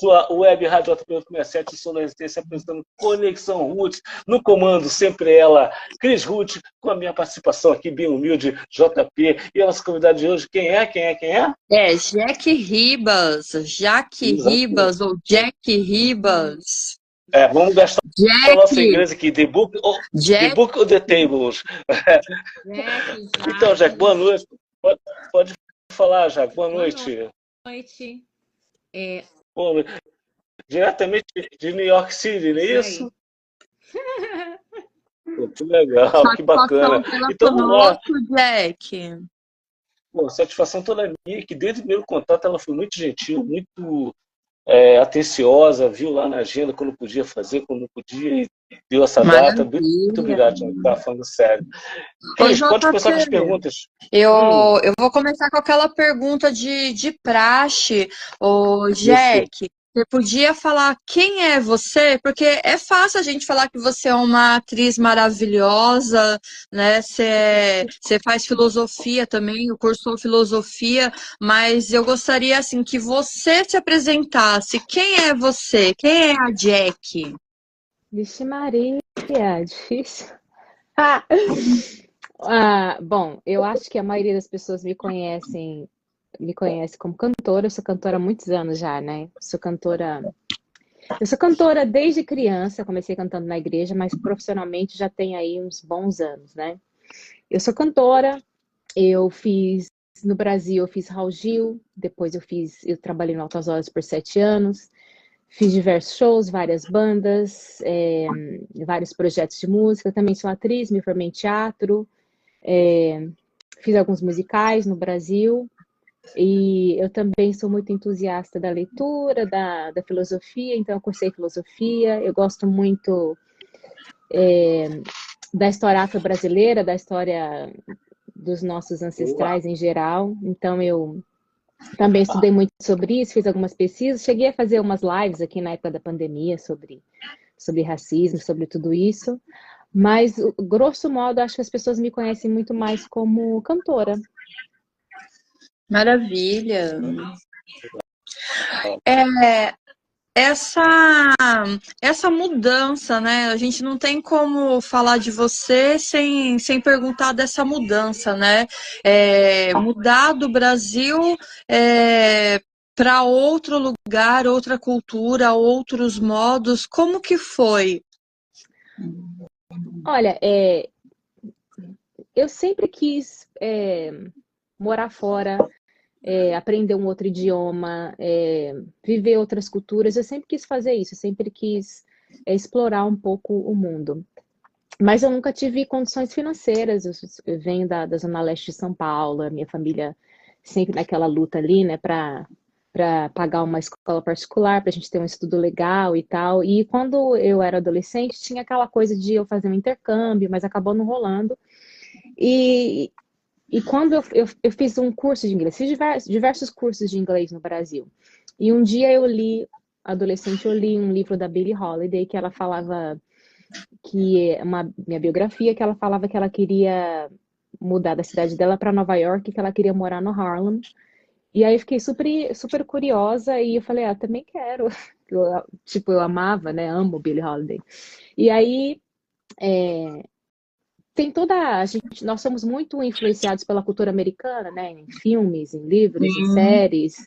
sua web Rádio 867, sou da Resistência, apresentando Conexão Roots, no comando sempre ela, Cris Ruth, com a minha participação aqui, bem humilde, JP, e a nossa convidada de hoje, quem é? É Jack Ribas, Jaque Ribas ou Jack Ribas. Vamos gastar o Jack, nosso inglês aqui, the Jack, book of the tables. Então, Jack, boa noite. Pode falar, Jack, boa noite. Boa noite. Boa noite. Diretamente de New York City, não é isso? Pô, que legal, que bacana. Então, vamos lá. Jack. Pô, satisfação toda minha, que desde o primeiro contato ela foi muito gentil, muito atenciosa, viu lá na agenda quando podia fazer, quando não podia, e deu essa data. Muito obrigado, Jack, tá falando sério. Cris, pode começar com as perguntas. Eu vou começar com aquela pergunta de praxe. Ô, Jack, você podia falar quem é você? Porque é fácil a gente falar que você é uma atriz maravilhosa, né? Você faz filosofia também, eu cursou filosofia, mas eu gostaria assim que você se apresentasse. Quem é você? Quem é a Jack? Vixe Maria, difícil. Bom, eu acho que a maioria das pessoas me conhece como cantora. Eu sou cantora há muitos anos já, né? Eu sou cantora desde criança. Comecei cantando na igreja, mas profissionalmente já tem aí uns bons anos, né? Eu sou cantora. No Brasil, eu fiz Raul Gil. Depois eu trabalhei no Altas Horas por 7 anos. Fiz diversos shows, várias bandas, vários projetos de música. Eu também sou atriz, me formei em teatro. Fiz alguns musicais no Brasil. E eu também sou muito entusiasta da leitura, da filosofia, então eu cursei filosofia. Eu gosto muito da história afro-brasileira, da história dos nossos ancestrais em geral. Então eu também estudei muito sobre isso, fiz algumas pesquisas. Cheguei a fazer umas lives aqui na época da pandemia sobre racismo, sobre tudo isso. Mas, grosso modo, acho que as pessoas me conhecem muito mais como cantora. Maravilha. Essa mudança, né? A gente não tem como falar de você sem perguntar dessa mudança, né? Mudar do Brasil para outro lugar, outra cultura, outros modos, como que foi? Olha, eu sempre quis morar fora, aprender um outro idioma, viver outras culturas. Eu sempre quis fazer isso, eu sempre quis explorar um pouco o mundo. Mas eu nunca tive condições financeiras. Eu venho da Zona Leste de São Paulo, a minha família sempre naquela luta ali, né, para pagar uma escola particular, para a gente ter um estudo legal e tal. E quando eu era adolescente, tinha aquela coisa de eu fazer um intercâmbio, mas acabou não rolando. E quando eu fiz um curso de inglês, fiz diversos cursos de inglês no Brasil. E um dia adolescente, eu li um livro da Billie Holiday, que ela falava, que é minha biografia, que ela falava que ela queria mudar da cidade dela para Nova York, que ela queria morar no Harlem. E aí eu fiquei super, super curiosa e eu falei, também quero. Eu amava, né? Amo Billie Holiday. E aí nós somos muito influenciados pela cultura americana, né? Em filmes, em livros, em séries,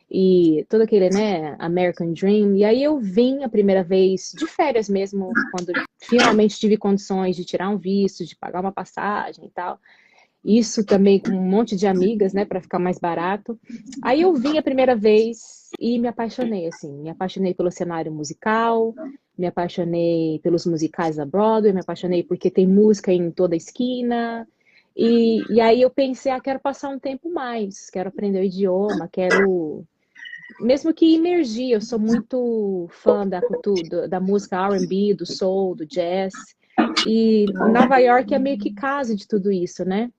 e todo aquele, né? American Dream. E aí eu vim a primeira vez de férias mesmo, quando finalmente tive condições de tirar um visto, de pagar uma passagem e tal. Isso também com um monte de amigas, né, para ficar mais barato. Aí eu vim a primeira vez e me apaixonei, assim. Me apaixonei pelo cenário musical, me apaixonei pelos musicais da Broadway, me apaixonei porque tem música em toda esquina. E aí eu pensei, quero passar um tempo mais, quero aprender o idioma, quero... Mesmo que imergir, eu sou muito fã da cultura, da música R&B, do soul, do jazz. E Nova York é meio que casa de tudo isso, né?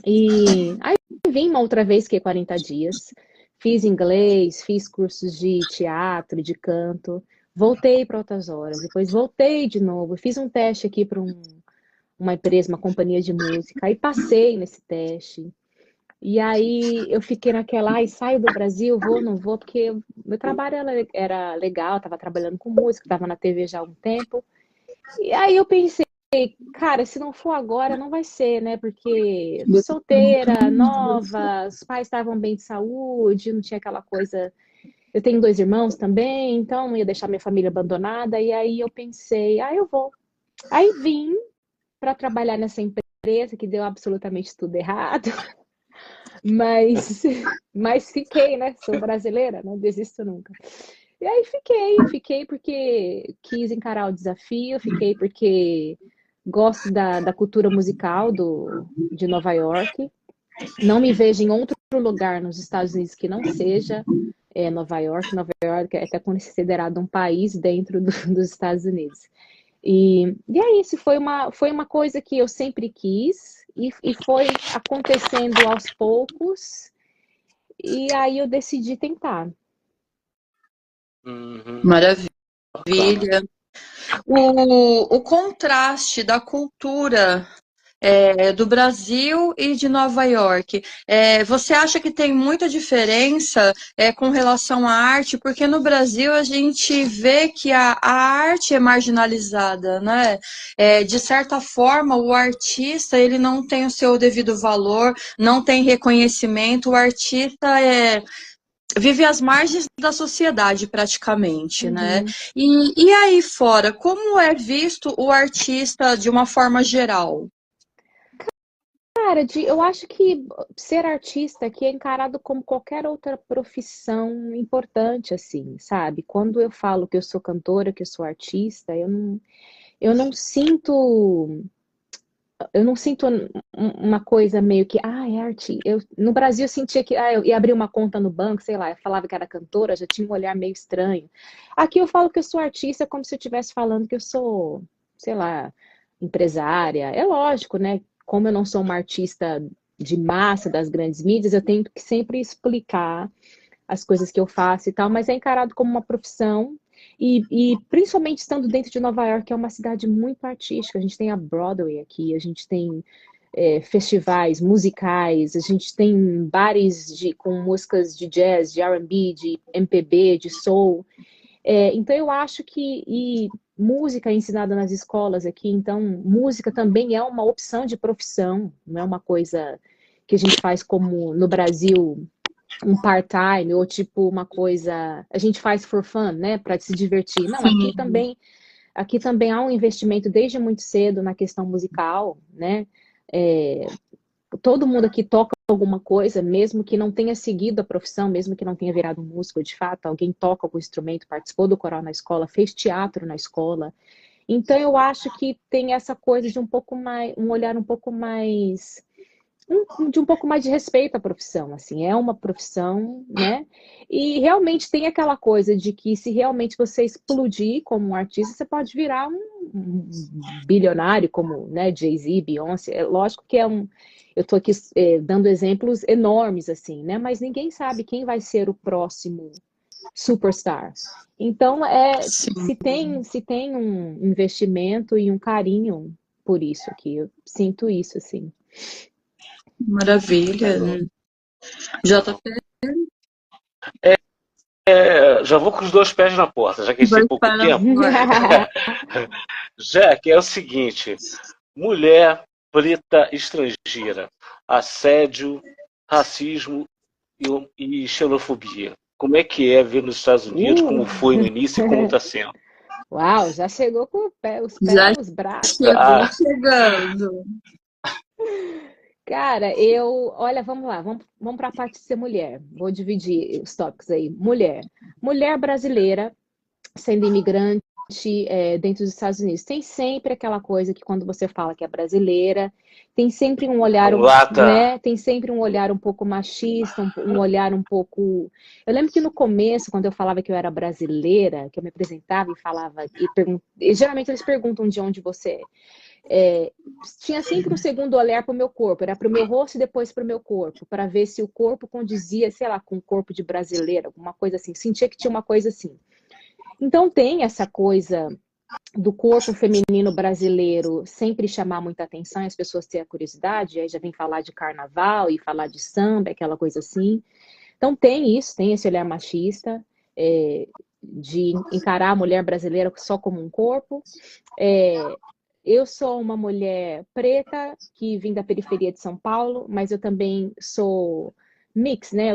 E aí vim uma outra vez, que é 40 dias, fiz inglês, fiz cursos de teatro, de canto, voltei para Altas Horas, depois voltei de novo, fiz um teste aqui para uma empresa, uma companhia de música, aí passei nesse teste. E aí eu fiquei naquela, ai, saio do Brasil, vou, não vou, porque meu trabalho era legal, estava trabalhando com música, estava na TV já há um tempo. E aí eu pensei, cara, se não for agora, não vai ser, né? Porque solteira, nova, os pais estavam bem de saúde, não tinha aquela coisa. Eu tenho 2 irmãos também, então não ia deixar minha família abandonada. E aí eu pensei, ah, eu vou. Aí vim para trabalhar nessa empresa que deu absolutamente tudo errado, mas, mas fiquei, né? Sou brasileira, não desisto nunca. E aí fiquei porque quis encarar o desafio, fiquei porque gosto da cultura musical de Nova York. Não me vejo em outro lugar nos Estados Unidos que não seja Nova York. Nova York é até considerado um país dentro dos Estados Unidos. E é isso, foi uma coisa que eu sempre quis e foi acontecendo aos poucos. E aí eu decidi tentar. Maravilha. O contraste da cultura do Brasil e de Nova York. Você acha que tem muita diferença com relação à arte? Porque no Brasil a gente vê que a arte é marginalizada, né? De certa forma, o artista ele não tem o seu devido valor, não tem reconhecimento. O artista vive às margens da sociedade, praticamente, né? E aí fora, como é visto o artista de uma forma geral? Cara, eu acho que ser artista aqui é encarado como qualquer outra profissão importante, assim, sabe? Quando eu falo que eu sou cantora, que eu sou artista, eu não sinto, eu não sinto uma coisa meio que, é arte. No Brasil eu sentia que, eu ia abrir uma conta no banco, sei lá, eu falava que era cantora, já tinha um olhar meio estranho. Aqui eu falo que eu sou artista como se eu estivesse falando que eu sou, sei lá, empresária. É lógico, né? Como eu não sou uma artista de massa das grandes mídias, eu tenho que sempre explicar as coisas que eu faço e tal, mas é encarado como uma profissão. E principalmente estando dentro de Nova York, que é uma cidade muito artística. A gente tem a Broadway aqui, a gente tem festivais musicais, a gente tem bares com músicas de jazz, de R&B, de MPB, de soul. Então eu acho que música é ensinada nas escolas aqui, então música também é uma opção de profissão, não é uma coisa que a gente faz como no Brasil um part-time ou tipo uma coisa a gente faz for fun, né, para se divertir. Não, aqui também há um investimento desde muito cedo na questão musical, né? Todo mundo aqui toca alguma coisa, mesmo que não tenha seguido a profissão, mesmo que não tenha virado músico de fato, alguém toca algum instrumento, participou do coral na escola, fez teatro na escola. Então eu acho que tem essa coisa de um olhar um pouco mais de um pouco mais de respeito à profissão, assim, é uma profissão, né? E realmente tem aquela coisa de que se realmente você explodir como um artista, você pode virar um bilionário como, né, Jay-Z, Beyoncé. É lógico que eu tô aqui dando exemplos enormes, assim, né? Mas ninguém sabe quem vai ser o próximo superstar. Então, se tem um investimento e um carinho por isso aqui, eu sinto isso, assim. Maravilha. JP? Já vou com os 2 pés na porta, já que a gente tem pouco tempo. Jack, é o seguinte: mulher preta estrangeira, assédio, racismo e xenofobia. Como é que é ver nos Estados Unidos, como foi no início e como está sendo? Uau, já chegou com os os braços. Chegando. Cara, olha, vamos lá, vamos para a parte de ser mulher. Vou dividir os tópicos aí. Mulher brasileira, sendo imigrante dentro dos Estados Unidos. Tem sempre aquela coisa que quando você fala que é brasileira, tem sempre um olhar, né? Tem sempre um olhar um pouco machista, um olhar um pouco. Eu lembro que no começo, quando eu falava que eu era brasileira, que eu me apresentava e falava e geralmente eles perguntam de onde você tinha sempre um segundo olhar para o meu corpo, era para o meu rosto e depois para o meu corpo, para ver se o corpo condizia, sei lá, com o corpo de brasileira, alguma coisa assim. Sentia que tinha uma coisa assim. Então tem essa coisa do corpo feminino brasileiro sempre chamar muita atenção, e as pessoas terem a curiosidade, aí já vem falar de carnaval e falar de samba, aquela coisa assim. Então tem isso, tem esse olhar machista, de encarar a mulher brasileira só como um corpo. Eu sou uma mulher preta que vim da periferia de São Paulo, mas eu também sou mix, né?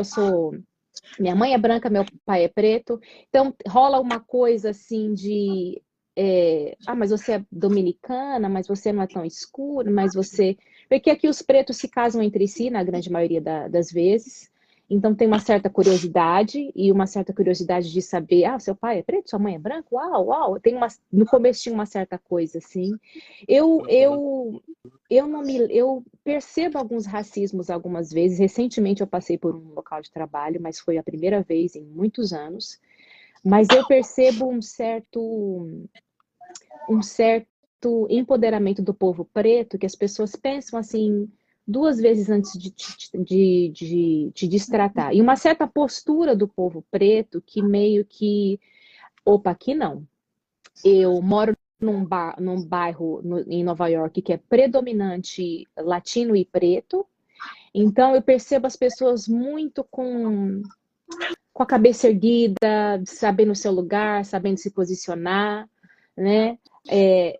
Minha mãe é branca, meu pai é preto. Então rola uma coisa assim de mas você é dominicana, mas você não é tão escuro, mas você. Porque aqui os pretos se casam entre si, na grande maioria das vezes. Então tem uma certa curiosidade, e uma certa curiosidade de saber, seu pai é preto, sua mãe é branca? Uau, uau. No começo tinha uma certa coisa assim. Eu percebo alguns racismos algumas vezes. Recentemente eu passei por um local de trabalho, mas foi a primeira vez em muitos anos. Mas eu percebo um certo empoderamento do povo preto, que as pessoas pensam assim 2 vezes antes de te destratar. E uma certa postura do povo preto que meio que, opa, aqui não. Eu moro num bairro em Nova York que é predominante latino e preto, então eu percebo as pessoas muito com a cabeça erguida, sabendo o seu lugar, sabendo se posicionar, né?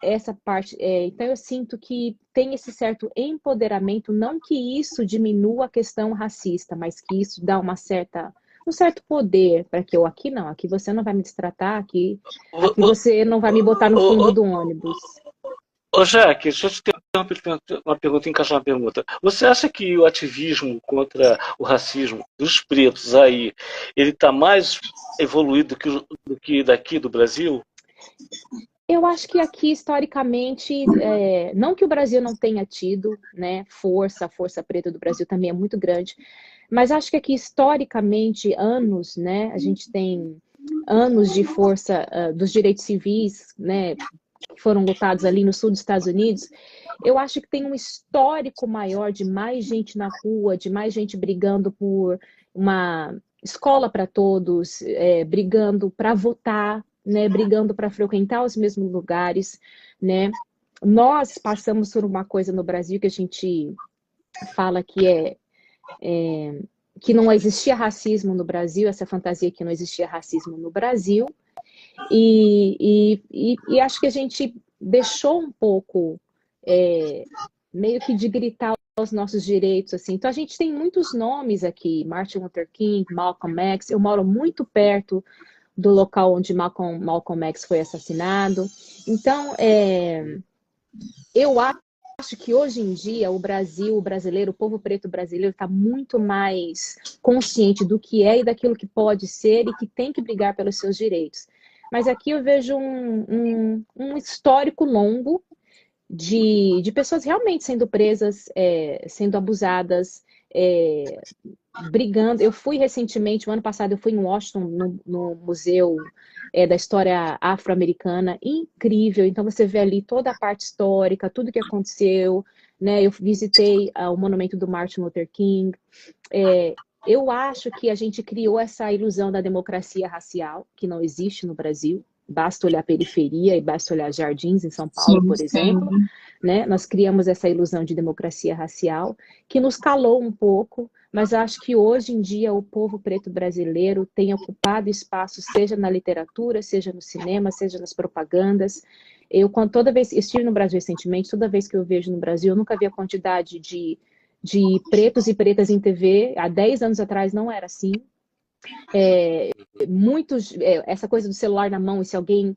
Essa parte. Então eu sinto que tem esse certo empoderamento, não que isso diminua a questão racista, mas que isso dá um certo poder para que aqui não, aqui você não vai me destratar, aqui você não vai me botar no fundo do ônibus. Ô, Jaque, deixa eu te ter uma pergunta, encaixar uma pergunta. Você acha que o ativismo contra o racismo dos pretos aí, ele está mais evoluído do que daqui do Brasil? Eu acho que aqui, historicamente, não que o Brasil não tenha tido, né, a força preta do Brasil também é muito grande, mas acho que aqui, historicamente, anos, né, a gente tem anos de força dos direitos civis, né, que foram lutados ali no sul dos Estados Unidos. Eu acho que tem um histórico maior de mais gente na rua, de mais gente brigando por uma escola para todos, brigando para votar, né, brigando para frequentar os mesmos lugares, né? Nós passamos por uma coisa no Brasil que a gente fala que que não existia racismo no Brasil, essa fantasia que não existia racismo no Brasil, e acho que a gente deixou um pouco meio que de gritar os nossos direitos, assim. Então a gente tem muitos nomes aqui, Martin Luther King, Malcolm X. Eu moro muito perto do local onde Malcolm X foi assassinado. Então, eu acho que hoje em dia o brasileiro, o povo preto brasileiro está muito mais consciente do que é e daquilo que pode ser e que tem que brigar pelos seus direitos. Mas aqui eu vejo um histórico longo de pessoas realmente sendo presas, sendo abusadas, brigando. Eu fui recentemente, o ano passado, eu fui em Washington, no Museu da História Afro-Americana, incrível. Então você vê ali toda a parte histórica, tudo que aconteceu, né? Eu visitei o monumento do Martin Luther King. Eu acho que a gente criou essa ilusão da democracia racial, que não existe no Brasil. Basta olhar a periferia e basta olhar Jardins, em São Paulo, por exemplo. Né? Nós criamos essa ilusão de democracia racial, que nos calou um pouco, mas acho que hoje em dia o povo preto brasileiro tem ocupado espaço, seja na literatura, seja no cinema, seja nas propagandas. Toda vez estive no Brasil recentemente, toda vez que eu vejo no Brasil, eu nunca vi a quantidade de pretos e pretas em TV. Há 10 anos atrás não era assim. Essa coisa do celular na mão, e se alguém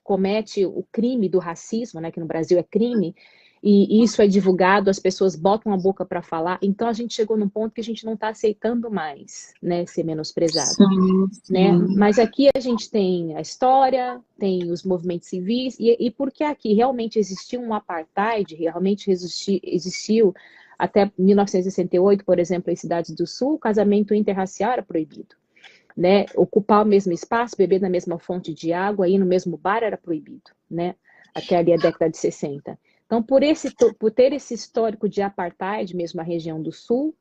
comete o crime do racismo, né, que no Brasil é crime, e isso é divulgado, as pessoas botam a boca para falar. Então a gente chegou num ponto que a gente não está aceitando mais, né, ser menosprezado. Né? Mas aqui a gente tem a história, tem os movimentos civis, e porque aqui realmente existiu um apartheid, realmente existiu até 1968, por exemplo, em cidades do sul, o casamento interracial era proibido. Né? Ocupar o mesmo espaço, beber na mesma fonte de água, ir no mesmo bar era proibido, né? Até ali a década de 60. Então, por ter esse histórico de apartheid, mesmo a região do sul,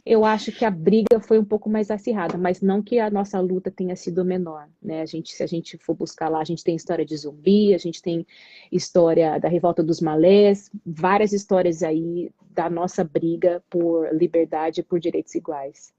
eu acho que a briga foi um pouco mais acirrada, mas não que a nossa luta tenha sido menor, né? Se a gente for buscar lá, a gente tem história de zumbi, a gente tem história da revolta dos malés, várias histórias aí da nossa briga por liberdade e por direitos iguais.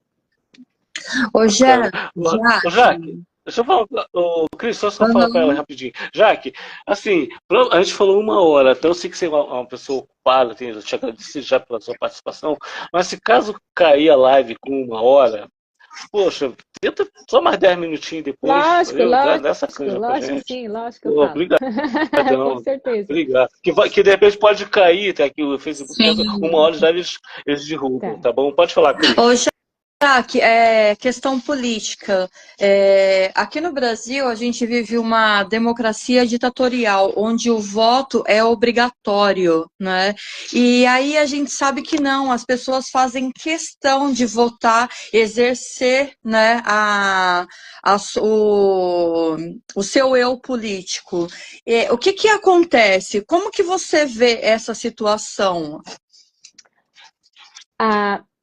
Ô, Bacana. Ô, Jaque. Jaque, deixa eu falar, ô, Cris, só falar para ela rapidinho. Jaque, assim, a gente falou 1 hora, então eu sei que você é uma pessoa ocupada, eu te agradeci já pela sua participação, mas se caso cair a live com 1 hora, poxa, tenta só mais 10 minutinhos depois, Lógico, entendeu? Dá essa lógico, canja pra lógico gente. sim, lógico que eu Pô, falo. Com obrigadão. certeza. Obrigado. Que de repente pode cair, tá aqui o Facebook, Sim. 1 hora já eles derrubam, Tá. tá bom? Pode falar, Cris. Ô, Jaque, questão política. Aqui no Brasil, a gente vive uma democracia ditatorial, onde o voto é obrigatório, né? E aí a gente sabe que não, as pessoas fazem questão de votar, exercer, né, o seu eu político. O que que acontece? Como que você vê essa situação?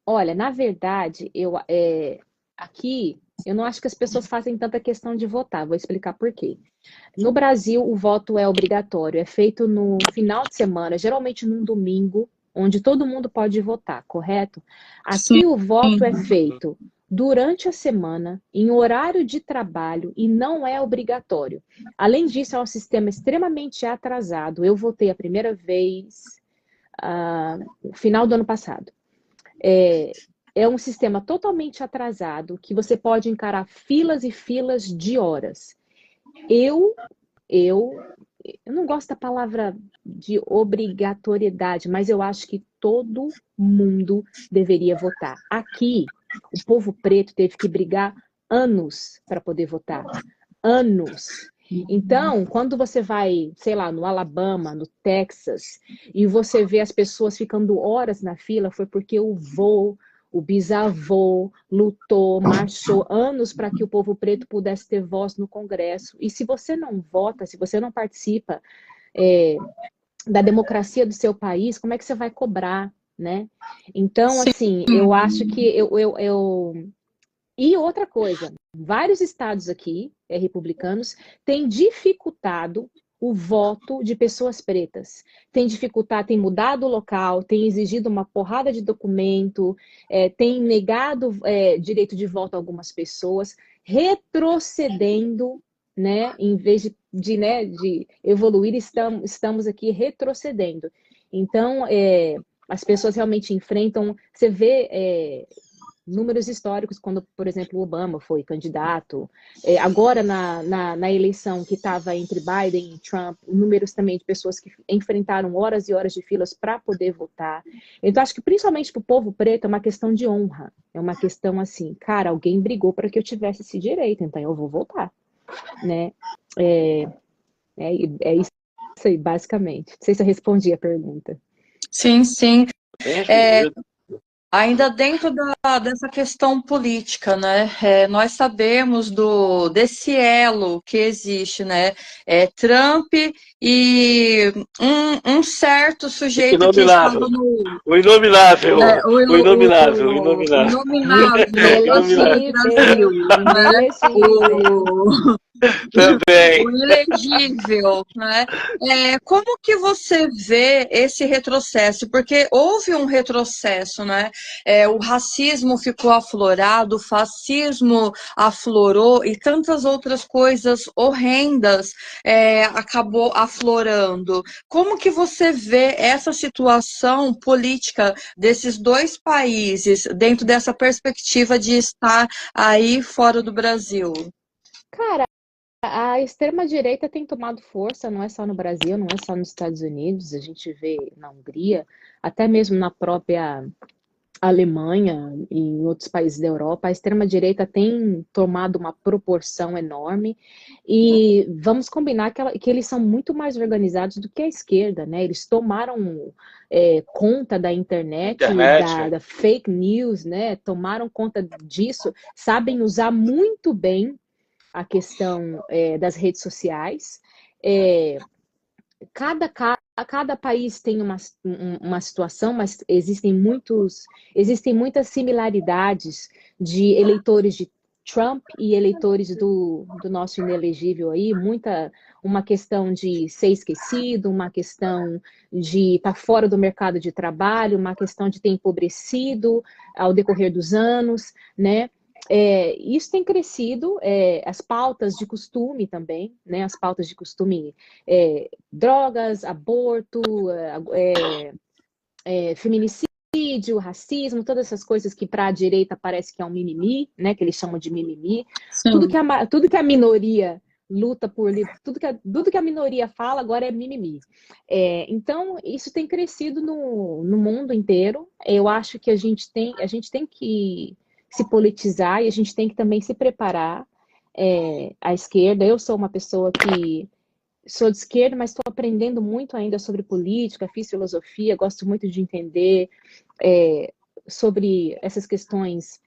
Olha, na verdade, aqui eu não acho que as pessoas fazem tanta questão de votar. Vou explicar por quê. No Brasil, o voto é obrigatório, é feito no final de semana, geralmente num domingo, onde todo mundo pode votar, correto? Aqui o voto é feito durante a semana, em horário de trabalho, e não é obrigatório. Além disso, é um sistema extremamente atrasado. Eu votei a primeira vez no final do ano passado. É um sistema totalmente atrasado, que você pode encarar filas e filas de horas. Eu não gosto da palavra de obrigatoriedade, mas eu acho que todo mundo deveria votar. Aqui, o povo preto teve que brigar anos para poder votar. Anos. Então, quando você vai, sei lá, no Alabama, no Texas, e você vê as pessoas ficando horas na fila, foi porque o bisavô lutou, marchou anos para que o povo preto pudesse ter voz no Congresso. E se você não vota, se você não participa da democracia do seu país, como é que você vai cobrar, né? Então, assim, eu acho que E outra coisa, vários estados aqui, republicanos, têm dificultado o voto de pessoas pretas. Tem dificultado, tem mudado o local, tem exigido uma porrada de documento, tem negado direito de voto a algumas pessoas, retrocedendo, né? Em vez de evoluir, estamos aqui retrocedendo. Então, as pessoas realmente enfrentam, você vê números históricos, quando, por exemplo, o Obama foi candidato. Agora, na eleição que estava entre Biden e Trump, números também de pessoas que enfrentaram horas e horas de filas para poder votar. Então, acho que principalmente para o povo preto é uma questão de honra. É uma questão assim, cara, alguém brigou para que eu tivesse esse direito, então eu vou votar. Né? É isso aí, basicamente. Não sei se eu respondi a pergunta. Sim, sim. Ainda dentro dessa questão política, né? Nós sabemos desse elo que existe, né? Trump e um certo sujeito que estava no... O inominável. O inominável. O inominável do Brasil, né? Também. O ilegível, né? Como que você vê esse retrocesso? Porque houve um retrocesso, né? O racismo ficou aflorado, o fascismo aflorou e tantas outras coisas horrendas acabou aflorando. Como que você vê essa situação política desses dois países dentro dessa perspectiva de estar aí fora do Brasil? Cara, a extrema-direita tem tomado força, não é só no Brasil, não é só nos Estados Unidos, a gente vê na Hungria, até mesmo na própria Alemanha e em outros países da Europa, a extrema-direita tem tomado uma proporção enorme e vamos combinar que eles são muito mais organizados do que a esquerda, né? Eles tomaram conta da internet. Da fake news, né? Tomaram conta disso, sabem usar muito bem a questão das redes sociais. Cada caso a cada país tem uma situação, mas existem muitas similaridades de eleitores de Trump e eleitores do nosso inelegível aí, uma questão de ser esquecido, uma questão de estar fora do mercado de trabalho, uma questão de ter empobrecido ao decorrer dos anos, né? Isso tem crescido, as pautas de costume também, né? As pautas de costume, drogas, aborto, feminicídio, racismo, todas essas coisas que para a direita parece que é um mimimi, né? Que eles chamam de mimimi. Tudo que a minoria luta por, tudo que a minoria fala agora é mimimi. Então, isso tem crescido no mundo inteiro. Eu acho que a gente tem que se politizar e a gente tem que também se preparar. À esquerda, eu sou uma pessoa que sou de esquerda, mas estou aprendendo muito ainda sobre política, fiz filosofia, gosto muito de entender sobre essas questões,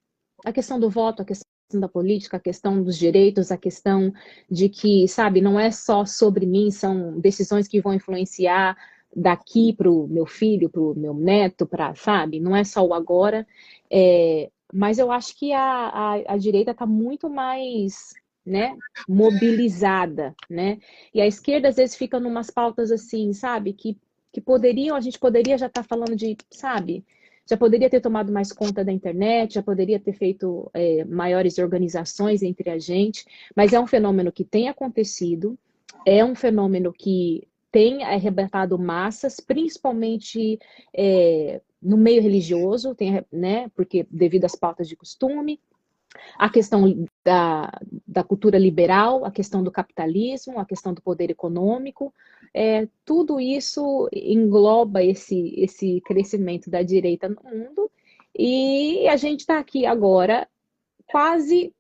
a questão do voto, a questão da política, a questão dos direitos, a questão de que, sabe, não é só sobre mim, são decisões que vão influenciar daqui para o meu filho, para o meu neto, sabe, não é só o agora. Mas eu acho que a direita está muito mais, né, mobilizada, né? E a esquerda às vezes fica numas pautas assim, sabe, que a gente poderia já estar falando de, sabe, já poderia ter tomado mais conta da internet, já poderia ter feito maiores organizações entre a gente, mas é um fenômeno que tem acontecido, é um fenômeno que tem arrebatado massas, principalmente no meio religioso, né, porque devido às pautas de costume, a questão da cultura liberal, a questão do capitalismo, a questão do poder econômico, tudo isso engloba esse crescimento da direita no mundo, e a gente está aqui agora quase,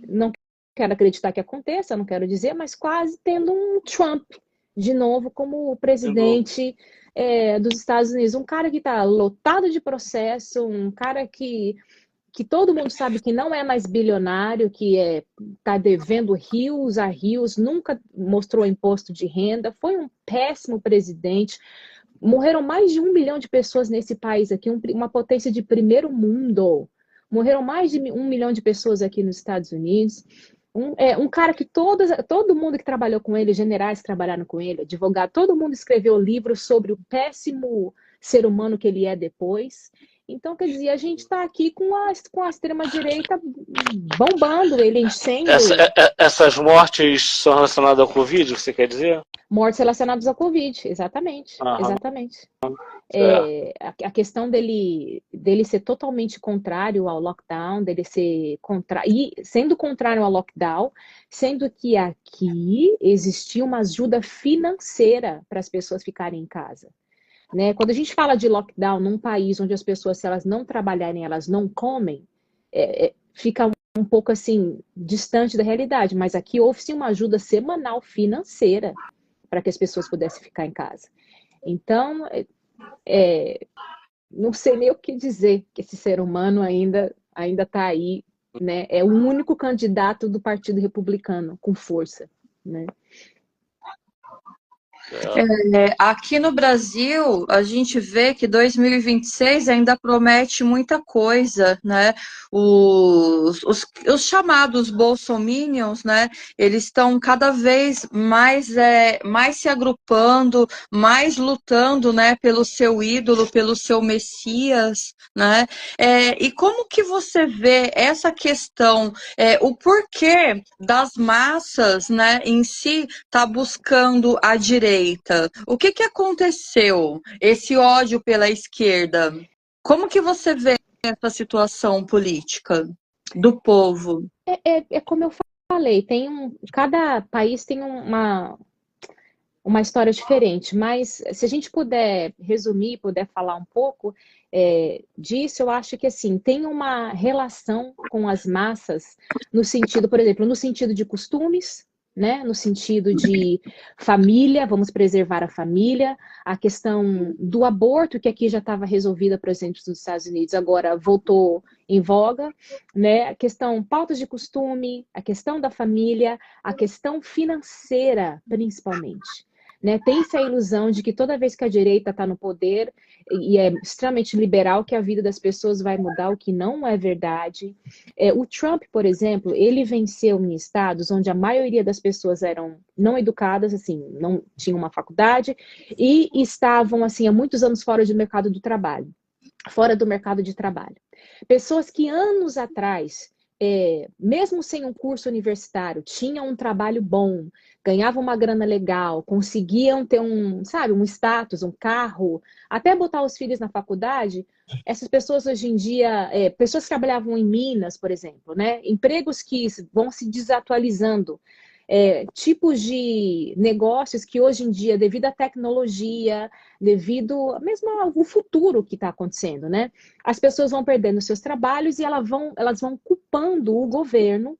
não quero acreditar que aconteça, não quero dizer, mas quase tendo um Trump de novo como presidente dos Estados Unidos, um cara que está lotado de processo, um cara que todo mundo sabe que não é mais bilionário, que está devendo rios a rios, nunca mostrou imposto de renda, foi um péssimo presidente. Morreram mais de 1 milhão de pessoas nesse país aqui, uma potência de primeiro mundo. Morreram mais de 1 milhão de pessoas aqui nos Estados Unidos. Um cara que todo mundo que trabalhou com ele, generais que trabalharam com ele, advogado, todo mundo escreveu livros sobre o péssimo ser humano que ele é depois. Então, quer dizer, a gente está aqui com a extrema-direita bombando, ele enchendo. Essas mortes são relacionadas ao Covid, você quer dizer? Mortes relacionadas ao Covid, exatamente. Exatamente. A questão dele ser totalmente contrário ao lockdown, dele ser sendo contrário ao lockdown, sendo que aqui existia uma ajuda financeira para as pessoas ficarem em casa. Né? Quando a gente fala de lockdown num país onde as pessoas, se elas não trabalharem, elas não comem, fica um pouco assim, distante da realidade. Mas aqui houve sim uma ajuda semanal financeira para que as pessoas pudessem ficar em casa. Então, não sei nem o que dizer, que esse ser humano ainda está aí, né? É o único candidato do Partido Republicano com força, né? Aqui no Brasil, a gente vê que 2026 ainda promete muita coisa, né? Os chamados bolsominions, né? Eles estão cada vez mais se agrupando, mais lutando, né? Pelo seu ídolo, pelo seu Messias, né? E como que você vê essa questão, o porquê das massas, né? Em si, tá buscando a direita? O que aconteceu? Esse ódio pela esquerda? Como que você vê essa situação política do povo? Como eu falei, cada país tem uma história diferente, mas se a gente puder resumir, puder falar um pouco disso, eu acho que assim, tem uma relação com as massas no sentido, por exemplo, no sentido de costumes, né? No sentido de família, vamos preservar a família, a questão do aborto, que aqui já estava resolvida, por exemplo, nos Estados Unidos, agora voltou em voga, né? A questão pautas de costume, a questão da família, a questão financeira, principalmente. né? Tem-se a ilusão de que toda vez que a direita está no poder e é extremamente liberal, que a vida das pessoas vai mudar, o que não é verdade. O Trump, por exemplo, ele venceu em estados onde a maioria das pessoas eram não educadas, assim, não tinham uma faculdade e estavam, assim, há muitos anos fora do mercado do trabalho. Fora do mercado de trabalho. Pessoas que anos atrás, mesmo sem um curso universitário, tinham um trabalho bom, ganhavam uma grana legal, conseguiam ter sabe, um status, um carro, até botar os filhos na faculdade. Essas pessoas hoje em dia, pessoas que trabalhavam em Minas, por exemplo, né? Empregos que vão se desatualizando. Tipos de negócios que hoje em dia, devido à tecnologia, devido mesmo ao futuro que está acontecendo, né? As pessoas vão perdendo seus trabalhos e elas vão culpando o governo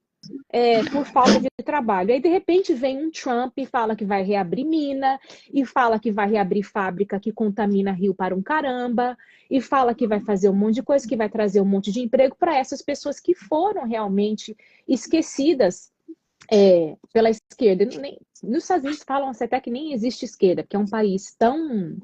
por falta de trabalho. Aí, de repente, vem um Trump e fala que vai reabrir mina, e fala que vai reabrir fábrica que contamina rio para um caramba, e fala que vai fazer um monte de coisa, que vai trazer um monte de emprego para essas pessoas que foram realmente esquecidas pela esquerda. Nos Estados Unidos falam até que nem existe esquerda, porque é um país tão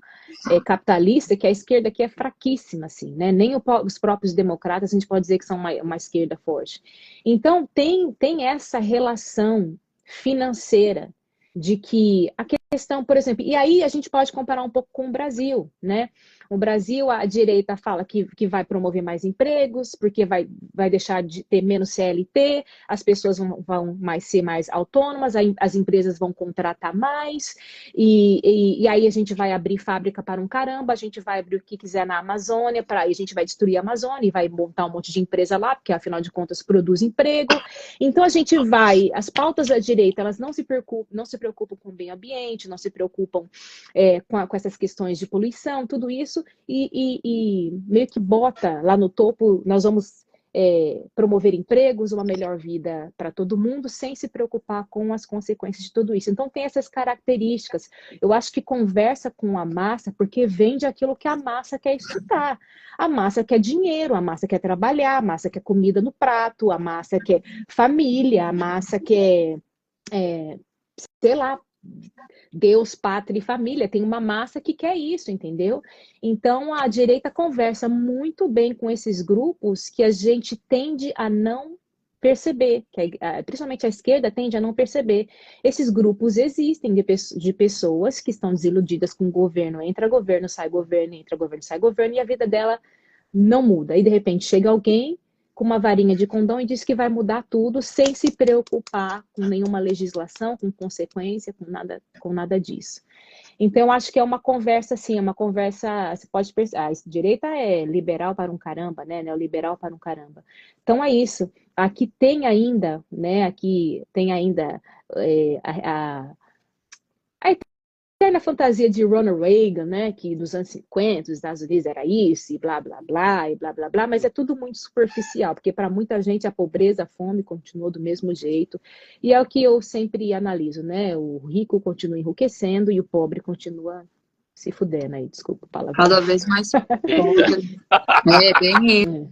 capitalista que a esquerda aqui é fraquíssima, assim, né? Nem os próprios democratas a gente pode dizer que são uma esquerda forte. Então, tem essa relação financeira de que a questão, por exemplo, e aí a gente pode comparar um pouco com o Brasil, né? O Brasil, a direita fala que vai promover mais empregos, porque vai deixar de ter menos CLT, as pessoas vão ser mais autônomas, as empresas vão contratar mais, e aí a gente vai abrir fábrica para um caramba, a gente vai abrir o que quiser na Amazônia, a gente vai destruir a Amazônia e vai montar um monte de empresa lá, porque afinal de contas produz emprego. Então as pautas da direita, elas não se preocupam com o meio ambiente, não se preocupam com essas questões de poluição, tudo isso, e meio que bota lá no topo, nós vamos promover empregos, uma melhor vida para todo mundo, sem se preocupar com as consequências de tudo isso. Então tem essas características. Eu acho que conversa com a massa, porque vende aquilo que a massa quer escutar. A massa quer dinheiro, a massa quer trabalhar, a massa quer comida no prato, a massa quer família, a massa quer, sei lá, Deus, pátria e família. Tem uma massa que quer isso, entendeu? Então, a direita conversa muito bem com esses grupos que a gente tende a não perceber, principalmente a esquerda tende a não perceber. Esses grupos existem de pessoas que estão desiludidas com o governo. Entra governo, sai governo, entra governo, sai governo, e a vida dela não muda. Aí, de repente, chega alguém com uma varinha de condão e diz que vai mudar tudo sem se preocupar com nenhuma legislação, com consequência, com nada disso. Então, eu acho que é uma conversa, assim, você pode pensar, a direita é liberal para um caramba, né, neoliberal para um caramba. Então, é isso. Aqui tem ainda a fantasia de Ronald Reagan, né, que dos anos 50, os Estados Unidos era isso, e blá, blá, blá, e blá, blá, blá, mas é tudo muito superficial, porque para muita gente a pobreza, a fome continuou do mesmo jeito, e é o que eu sempre analiso, né, o rico continua enriquecendo e o pobre continua se fudendo aí, desculpa a palavra. Cada vez mais pobre. Bem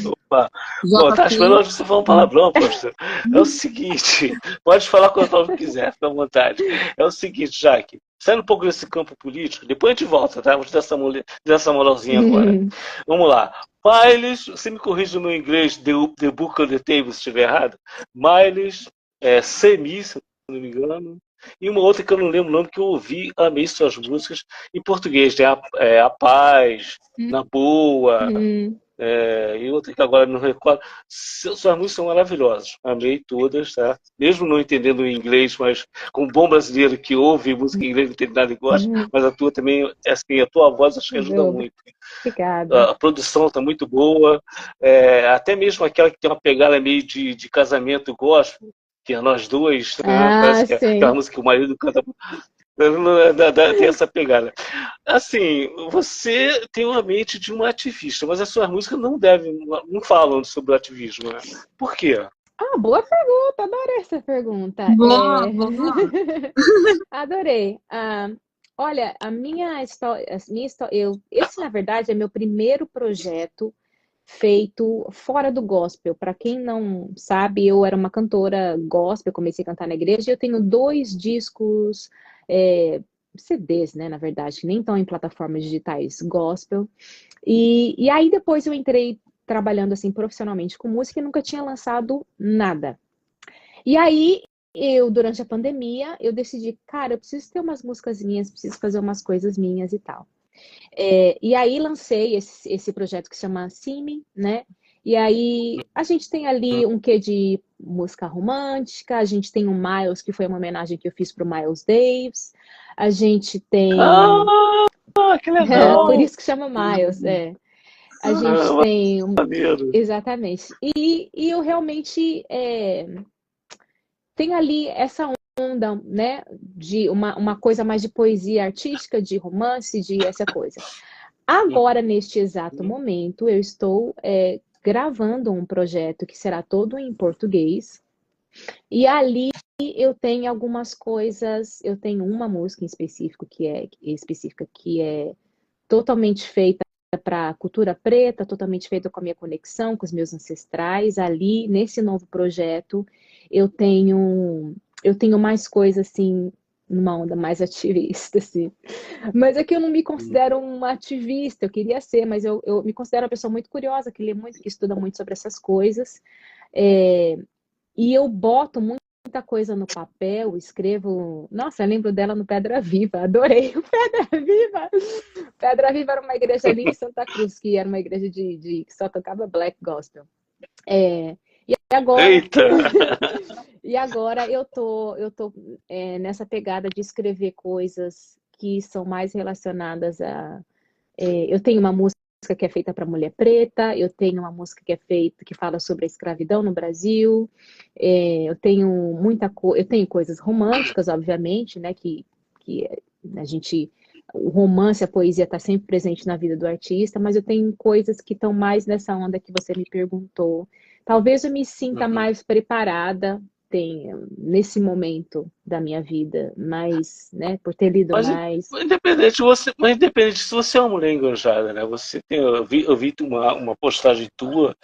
Opa. Bom, tá esperando você falar um palavrão, poxa. É o seguinte, pode falar quanto quiser, fica à vontade. É o seguinte, Jaque, saindo um pouco desse campo político, depois a gente volta, tá? Vou te dar essa moralzinha agora. Vamos lá. Miles, você me corrige no meu inglês, The Book on the Table, se estiver errado. Miles, Semi, se não me engano. E uma outra que eu não lembro o nome, que eu ouvi, amei suas músicas em português, né? A Paz, Na Boa, e outra que agora não recordo. Suas músicas são maravilhosas, amei todas, tá? Mesmo não entendendo o inglês, mas como bom brasileiro que ouve música em inglês, não entende nada e gosta, mas a tua também, assim, a tua voz acho que ajuda muito. Obrigada. A produção está muito boa, até mesmo aquela que tem uma pegada meio de casamento gospel, que é nós dois, parece que é aquela música que o marido canta, tem essa pegada. Assim, você tem uma mente de uma ativista, mas as suas músicas não falam sobre o ativismo, né? Por quê? Boa pergunta, adorei essa pergunta. Vamos lá. Adorei. Olha, a minha história, esse na verdade é meu primeiro projeto feito fora do gospel. Para quem não sabe, eu era uma cantora gospel, comecei a cantar na igreja, e eu tenho 2 discos CDs, né, na verdade, que nem estão em plataformas digitais gospel. E aí depois eu entrei trabalhando assim profissionalmente com música e nunca tinha lançado nada. E aí durante a pandemia, eu decidi, cara, eu preciso ter umas músicas minhas, preciso fazer umas coisas minhas e tal. E aí lancei esse projeto que se chama Simi, né? E aí a gente tem ali um quê de música romântica, a gente tem o Miles, que foi uma homenagem que eu fiz para o Miles Davis, a gente tem... que legal! Por isso que chama Miles, A gente tem... Exatamente. E eu realmente tenho ali essa onda, né, de uma coisa mais de poesia artística, de romance, de essa coisa. Agora, neste exato momento, eu estou gravando um projeto que será todo em português. E ali eu tenho algumas coisas, eu tenho uma música em específico que é totalmente feita para cultura preta, totalmente feita com a minha conexão, com os meus ancestrais. Ali, nesse novo projeto, eu tenho mais coisas assim, numa onda mais ativista, assim. Mas é que eu não me considero uma ativista, eu queria ser, mas eu me considero uma pessoa muito curiosa, que lê muito, que estuda muito sobre essas coisas. E eu boto muita coisa no papel, escrevo... Nossa, eu lembro dela no Pedra Viva, adorei o Pedra Viva! Pedra Viva era uma igreja ali em Santa Cruz, que era uma igreja que só tocava black gospel. E agora... Eita! E agora eu tô nessa pegada de escrever coisas que são mais relacionadas a... eu tenho uma música que é feita para mulher preta, eu tenho uma música que fala sobre a escravidão no Brasil, eu tenho eu tenho coisas românticas, obviamente, né, que a gente... O romance, a poesia está sempre presente na vida do artista, mas eu tenho coisas que estão mais nessa onda que você me perguntou. Talvez eu me sinta mais preparada nesse momento da minha vida, mais, né, por ter lido mais. Mas independente se você é uma mulher engajada, né? Eu vi uma postagem tua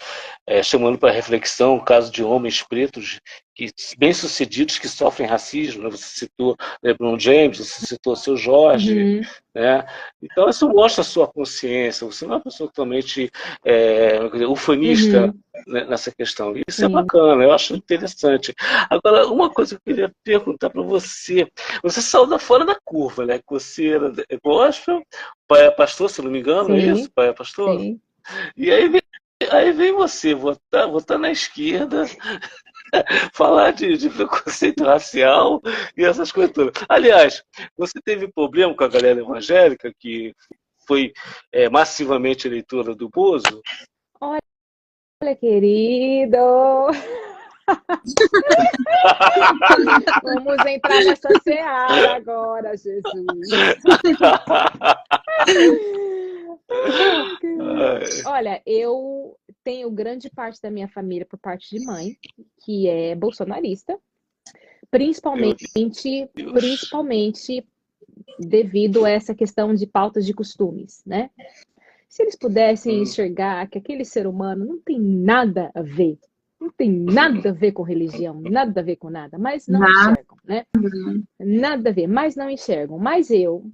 chamando para reflexão o caso de homens pretos bem-sucedidos que sofrem racismo, né? Você citou LeBron James, você citou seu Jorge, né? Então isso mostra a sua consciência, você não é uma pessoa totalmente ufanista, né, nessa questão. Isso é bacana, eu acho interessante. Agora, uma coisa que eu queria perguntar para você, você saiu fora da curva, né? Que você era gospel, pai é pastor, se não me engano, é isso? Pai é pastor? Sim. E aí vem você, votar na esquerda, falar de preconceito racial e essas coisas todas. Aliás, você teve problema com a galera evangélica que foi massivamente eleitora do Bozo? Olha, querido! Vamos entrar nessa seara agora, Jesus. Olha, eu tenho grande parte da minha família por parte de mãe, que é bolsonarista, principalmente devido a essa questão de pautas de costumes, né? Se eles pudessem enxergar que aquele ser humano não tem nada a ver, não tem nada a ver com religião, nada a ver com nada, mas não enxergam, né? Nada a ver, mas não enxergam. Mas eu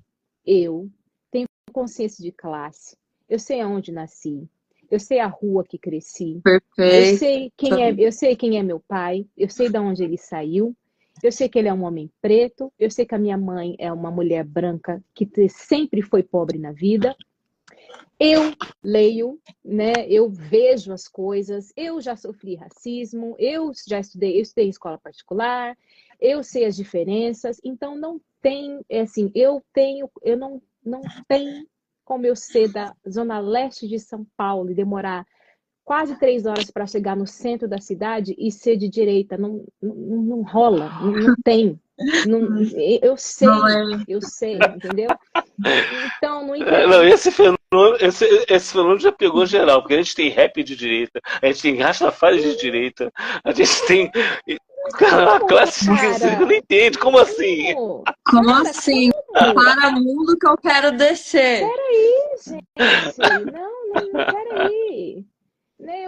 tenho consciência de classe, eu sei aonde nasci, eu sei a rua que cresci, Perfeito. eu sei quem é meu pai, eu sei de onde ele saiu, eu sei que ele é um homem preto, eu sei que a minha mãe é uma mulher branca que sempre foi pobre na vida. Eu leio, né? Eu vejo as coisas, eu já sofri racismo, eu estudei em escola particular, eu sei as diferenças, então não tem, assim, eu não tenho como eu ser da zona leste de São Paulo e demorar quase 3 horas para chegar no centro da cidade e ser de direita, não rola, não tem. Eu sei, entendeu? Então, não entendo. Não, esse fenômeno já pegou geral, porque a gente tem rap de direita, a gente tem Rastafari de direita, a gente tem a classe que não entende, como assim? Como assim? Para o mundo que eu quero descer. Peraí, gente. Não, peraí. né,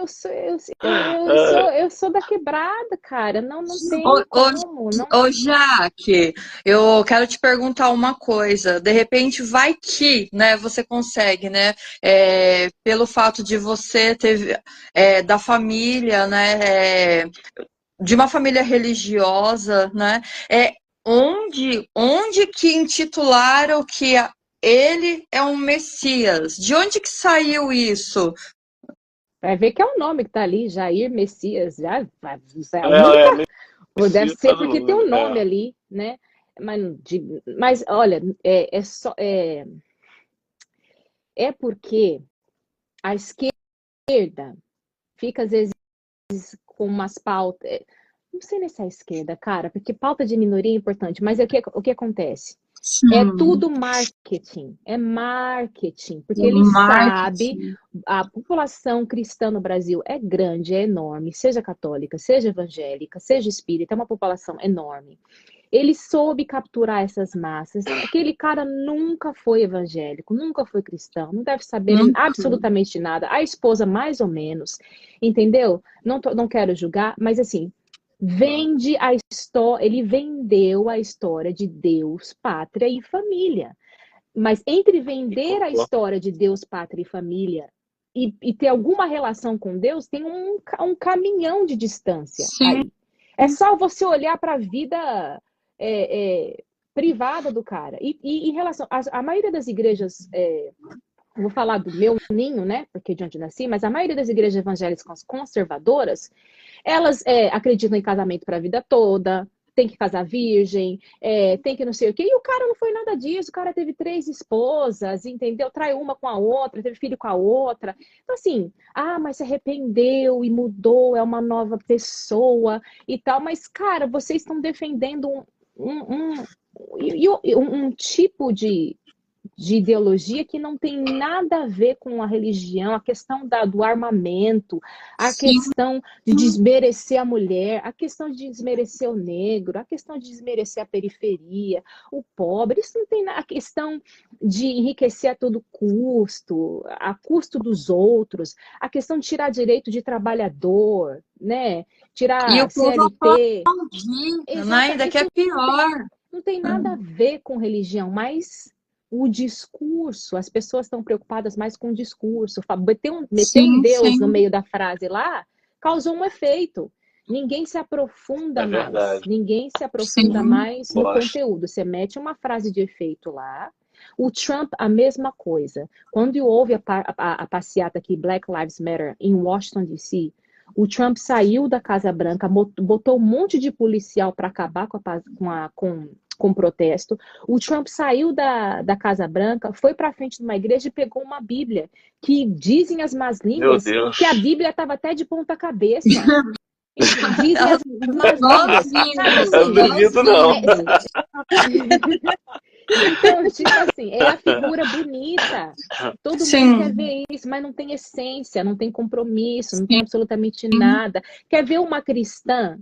Ah, eu sou da quebrada, cara. Não Ô, tem ô, como. Não. ô, Jaque, eu quero te perguntar uma coisa. De repente, vai que, né, você consegue, né? Pelo fato de você ter da família, né? De uma família religiosa, né? Onde que intitularam que ele é um Messias? De onde que saiu isso? Vai ver que é o nome que tá ali, Jair Messias. Já, é a é, única. é Deve Messias ser tá no porque tem um nome. nome ali, né? Mas olha, é porque a esquerda fica às vezes com umas pautas. Não sei nem se é a esquerda, cara, porque pauta de minoria é importante, mas o que acontece? É Sim, tudo marketing, é marketing, porque ele sabe, marketing. a população cristã no Brasil é grande, é enorme, seja católica, seja evangélica, seja espírita, é uma população enorme. Ele soube capturar essas massas. Aquele cara nunca foi evangélico, nunca foi cristão, não deve saber Uhum. absolutamente nada. A esposa, mais ou menos, entendeu? Não quero julgar, mas assim, vende a história, ele vendeu a história de Deus, pátria e família. Mas entre E vender a concordo. história de Deus, pátria e família e ter alguma relação com Deus, tem um caminhão de distância Sim, aí. É só você olhar para a vida é, é, privada do cara. E em relação. A maioria das igrejas. Eu vou falar do meu ninho, né? Porque de onde nasci, mas a maioria das igrejas evangélicas conservadoras elas acreditam em casamento para a vida toda, tem que casar virgem, tem que não sei o quê. E o cara não foi nada disso. O cara teve 3 esposas, entendeu? Traiu uma com a outra, teve filho com a outra. Então, assim, mas se arrependeu e mudou, é uma nova pessoa e tal. Mas, cara, vocês estão defendendo um tipo de ideologia que não tem nada a ver com a religião, a questão do armamento, a sim. questão de desmerecer a mulher, a questão de desmerecer o negro, a questão de desmerecer a periferia, o pobre, isso não tem nada, a questão de enriquecer a todo custo, a custo dos outros, a questão de tirar direito de trabalhador, né? E Tirar o povo CLT, aplaudindo, né? exata, Ainda que é pior. não tem nada a ver com religião, mas o discurso, as pessoas estão preocupadas mais com o discurso. Meter um Sim, Deus no sim. meio da frase lá causou um efeito. Ninguém se aprofunda É mais. verdade. Ninguém se aprofunda Sim. mais no Gosto. conteúdo. Você mete uma frase de efeito lá. O Trump, a mesma coisa. Quando houve a passeata aqui, Black Lives Matter, em Washington, D.C., o Trump saiu da Casa Branca, botou um monte de policial para acabar com o protesto. O Trump saiu da Casa Branca, foi para frente de uma igreja e pegou uma Bíblia, que dizem as más Meu línguas que a Deus. Bíblia estava até de ponta cabeça. Dizem as más línguas. Sabe Igualzinho, Eu não assim? duvido, não. igualzinho. Então, tipo assim, é a figura bonita. Todo mundo quer Sim, ver isso, mas não tem essência, não tem compromisso, não tem sim. absolutamente nada. Quer ver uma cristã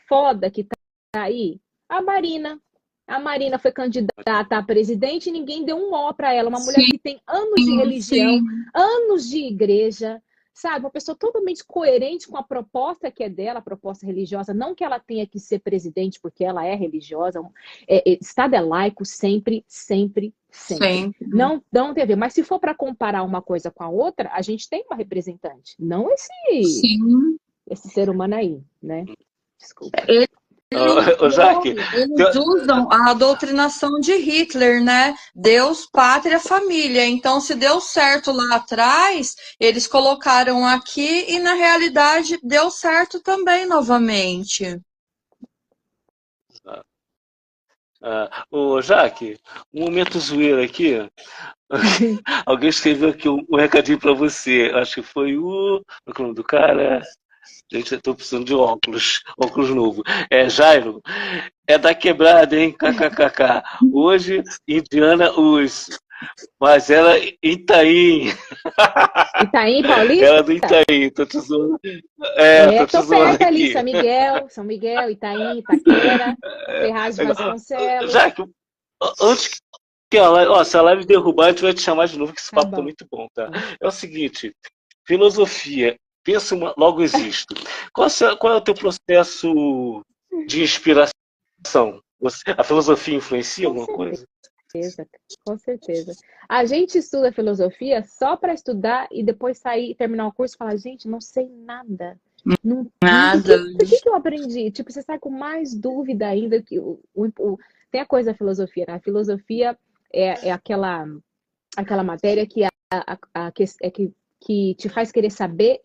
foda que tá aí? A Marina. A Marina foi candidata a presidente e ninguém deu um ó para ela. Uma mulher Sim, que tem anos de religião, sim. anos de igreja, sabe? Uma pessoa totalmente coerente com a proposta que é dela, a proposta religiosa. Não que ela tenha que ser presidente porque ela é religiosa. Estado é laico sempre, sempre, sempre. Sempre. Não tem a ver. Mas se for para comparar uma coisa com a outra, a gente tem uma representante. Não Sim. esse ser humano aí, né? Desculpa. Ô, Jaque, Eles usam a doutrinação de Hitler, né? Deus, pátria, família. Então, se deu certo lá atrás, eles colocaram aqui e, na realidade, deu certo também novamente. ô, Jaque, um momento zoeiro aqui. Alguém escreveu aqui um recadinho pra você. Acho que foi o. Qual é o nome do cara? Gente, eu tô precisando de óculos. Óculos novo. É Jairo. É da quebrada, hein? KKKK. Hoje, Indiana Us. Mas ela em Itaim. Itaim Paulista? Ela do Itaim. Tô te zoando. Tô te Tô zoando perto ali, aqui. São Miguel, Itaim, Itaquera, Ferraz de Vasconcelos. Jaque, antes que a live. Ó, se a live derrubar, a gente vai te chamar de novo, que esse Tá papo tá bom. muito bom, tá? É o seguinte: filosofia penso, logo existo. Qual é o teu processo de inspiração? A filosofia influencia alguma coisa? certeza, com certeza. A gente estuda filosofia só para estudar e depois sair, terminar o curso e falar, gente, não sei nada. Nada. Por que eu aprendi? Tipo, você sai com mais dúvida ainda que tem a coisa da filosofia, né? A filosofia é aquela matéria que, que te faz querer saber,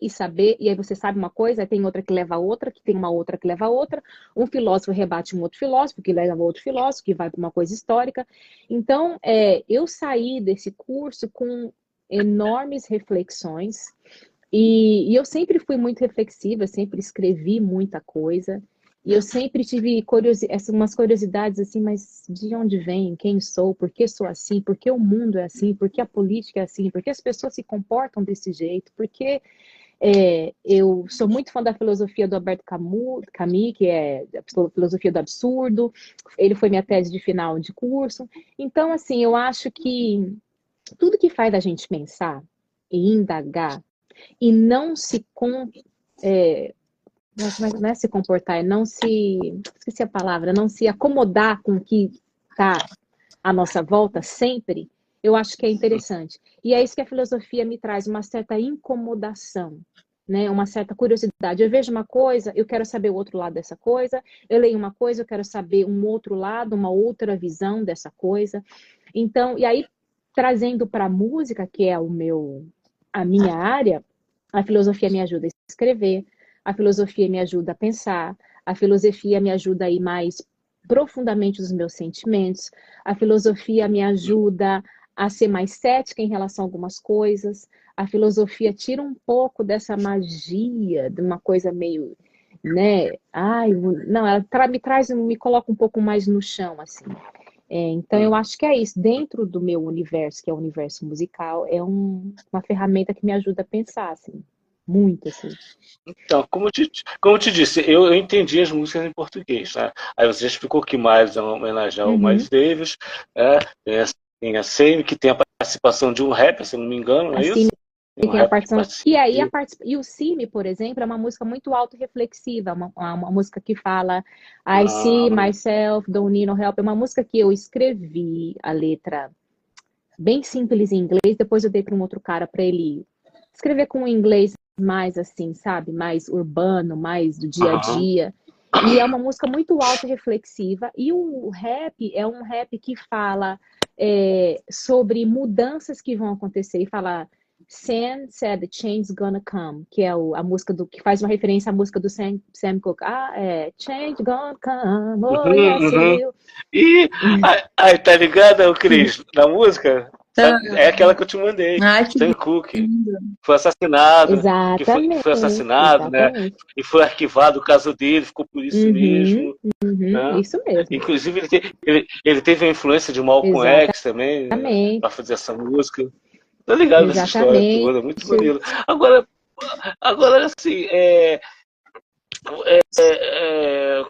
e aí você sabe uma coisa, aí tem outra que leva a outra, que tem uma outra que leva a outra, um filósofo rebate um outro filósofo, que leva a outro filósofo, que vai para uma coisa histórica. Então, eu saí desse curso com enormes reflexões, e eu sempre fui muito reflexiva, sempre escrevi muita coisa, e eu sempre tive umas curiosidades assim, mas de onde vem? Quem sou? Por que sou assim? Por que o mundo é assim? Por que a política é assim? Por que as pessoas se comportam desse jeito? Porque eu sou muito fã da filosofia do Alberto Camus, que é a filosofia do absurdo. Ele foi minha tese de final de curso. Então, assim, eu acho que tudo que faz a gente pensar e indagar e não se não é se comportar, é não se, esqueci a palavra, não se acomodar com o que está à nossa volta sempre, eu acho que é interessante. E é isso que a filosofia me traz, uma certa incomodação, né? Uma certa curiosidade. Eu vejo uma coisa, eu quero saber o outro lado dessa coisa, eu leio uma coisa, eu quero saber um outro lado, uma outra visão dessa coisa. Então, e aí, trazendo para a música, que é a minha área, a filosofia me ajuda a escrever, a filosofia me ajuda a pensar, a filosofia me ajuda a ir mais profundamente nos meus sentimentos, a filosofia me ajuda a ser mais cética em relação a algumas coisas, a filosofia tira um pouco dessa magia, de uma coisa meio, né? Ai, não, ela me coloca um pouco mais no chão, assim. Então, eu acho que é isso. Dentro do meu universo, que é o universo musical, é uma ferramenta que me ajuda a pensar, assim. Muito, assim. Então, como eu te disse, eu entendi as músicas em português, né? Aí você já explicou que Miles é uma homenagem ao Miles Davis, né? Tem a Sammy, que tem a participação de um rapper, se eu não me engano, não é Assim, isso? Tem um tem a rapper que participação. E aí, participa. e o Cine, por exemplo, é uma música muito autorreflexiva, uma música que fala I see Ah, myself, don't need no help. É uma música que eu escrevi a letra bem simples em inglês, depois eu dei para um outro cara para ele escrever com um inglês mais assim, sabe? Mais urbano, mais do dia a aham. dia. E é uma música muito autorreflexiva. E o rap é um rap que fala sobre mudanças que vão acontecer. E fala Sam said the change's gonna come, que é a música que faz uma referência à música do Sam Cooke. Change gonna come, oh Uhum, yes it uhum. will. E aí, tá ligado, Cris, na música? Sabe? É aquela que eu te mandei, Ai, que Sam Cooke. lindo. Foi assassinado, que foi Exatamente, assassinado, né? exatamente. E foi arquivado o caso dele, ficou por isso Uhum, mesmo, né? isso mesmo. Inclusive, ele teve a influência de Malcolm X também, né, para Exatamente, fazer essa música. Tô ligado nessa história exatamente. toda, muito maneiro. Agora assim,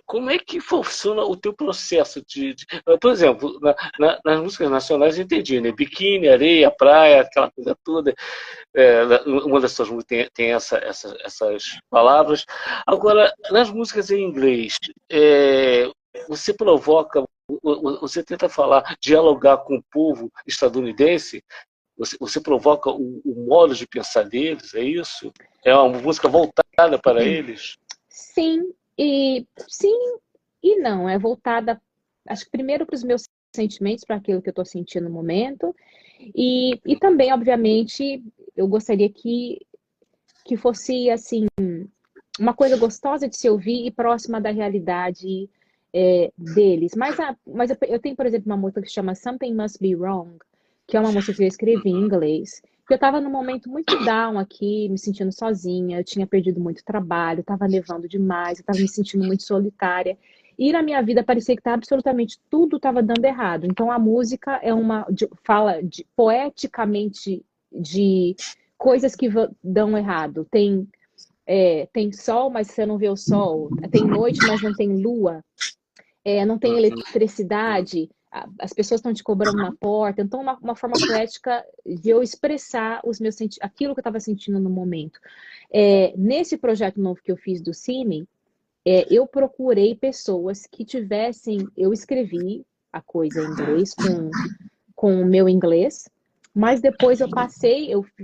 como é que funciona o teu processo por exemplo, nas músicas nacionais eu entendi, né? Biquíni, areia, praia, aquela coisa toda. Uma das suas músicas tem essas palavras. Agora, nas músicas em inglês, você provoca, você tenta falar, dialogar com o povo estadunidense, você provoca o modo de pensar deles, é isso? É uma música voltada para eles? Sim e não. É voltada, acho que primeiro para os meus sentimentos, para aquilo que eu estou sentindo no momento. E também, obviamente, eu gostaria que fosse assim uma coisa gostosa de se ouvir e próxima da realidade deles. Mas eu tenho, por exemplo, uma música que se chama Something Must Be Wrong, que é uma música que eu escrevi em inglês. Eu estava num momento muito down aqui, me sentindo sozinha, eu tinha perdido muito trabalho, estava nevando demais, eu estava me sentindo muito solitária. E na minha vida parecia que absolutamente tudo estava dando errado. Então a música fala poeticamente de coisas que dão errado. Tem sol, mas você não vê o sol. Tem noite, mas não tem lua. não tem eletricidade, as pessoas estão te cobrando na porta. Então, uma forma poética de eu expressar aquilo que eu estava sentindo no momento. Nesse projeto novo que eu fiz do CIMI, eu procurei pessoas que tivessem... Eu escrevi a coisa em inglês com o meu inglês, mas depois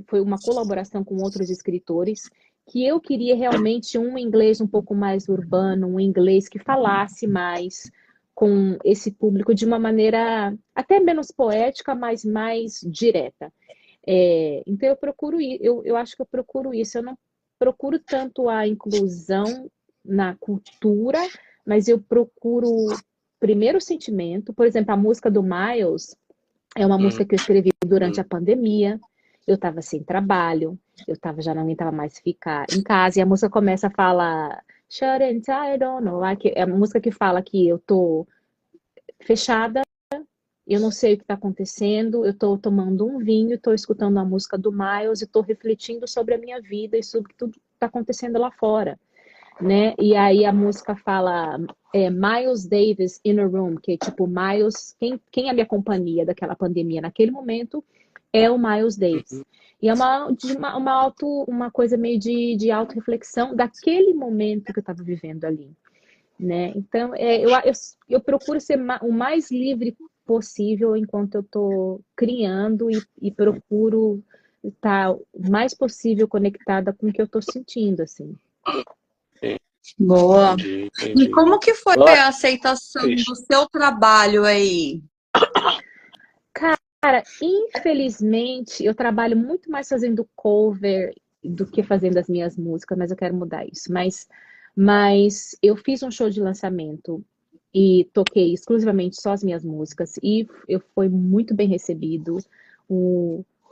foi uma colaboração com outros escritores, que eu queria realmente um inglês um pouco mais urbano, um inglês que falasse mais com esse público de uma maneira até menos poética, mas mais direta. Então eu acho que eu procuro isso. Eu não procuro tanto a inclusão na cultura, mas eu procuro primeiro o sentimento. Por exemplo, a música do Miles é uma música que eu escrevi durante a pandemia. Eu estava sem trabalho, já não aguentava mais ficar em casa, e a música começa a falar shut and I don't know, é a música que fala que eu tô fechada, eu não sei o que está acontecendo, eu estou tomando um vinho, estou escutando a música do Miles e estou refletindo sobre a minha vida e sobre tudo que está acontecendo lá fora, né? E aí a música fala Miles Davis in a room, que é tipo Miles, quem é a minha companhia daquela pandemia naquele momento é o Miles Davis. E é uma coisa meio de autorreflexão daquele momento que eu estava vivendo ali, né? Então, eu procuro ser o mais livre possível enquanto eu estou criando e procuro estar o mais possível conectada com o que eu estou sentindo, assim. Boa. Entendi. E como que foi Nossa, a aceitação do seu trabalho aí? Cara, infelizmente, eu trabalho muito mais fazendo cover do que fazendo as minhas músicas, mas eu quero mudar isso. Mas eu fiz um show de lançamento e toquei exclusivamente só as minhas músicas e eu fui muito bem recebido.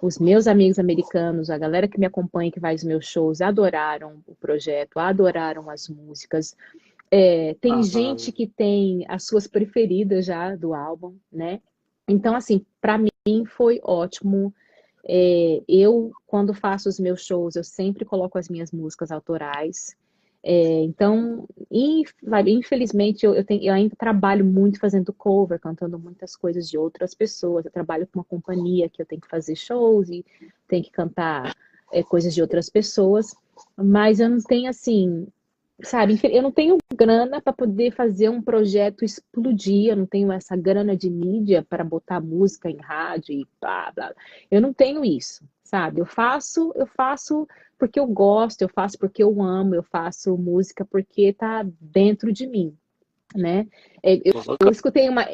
Os meus amigos americanos, a galera que me acompanha, que vai aos meus shows, adoraram o projeto, adoraram as músicas. Tem gente que tem as suas preferidas já do álbum, né? Então, assim, para mim foi ótimo. Eu, quando faço os meus shows, eu sempre coloco as minhas músicas autorais. Então, infelizmente, eu ainda trabalho muito fazendo cover, cantando muitas coisas de outras pessoas. Eu trabalho com uma companhia que eu tenho que fazer shows e tenho que cantar coisas de outras pessoas. Mas eu não tenho, assim, sabe, eu não tenho grana para poder fazer um projeto explodir, eu não tenho essa grana de mídia para botar música em rádio e blá, blá. Eu não tenho isso, sabe? Eu faço porque eu gosto, eu faço porque eu amo, eu faço música porque tá dentro de mim, né? Eu escutei uma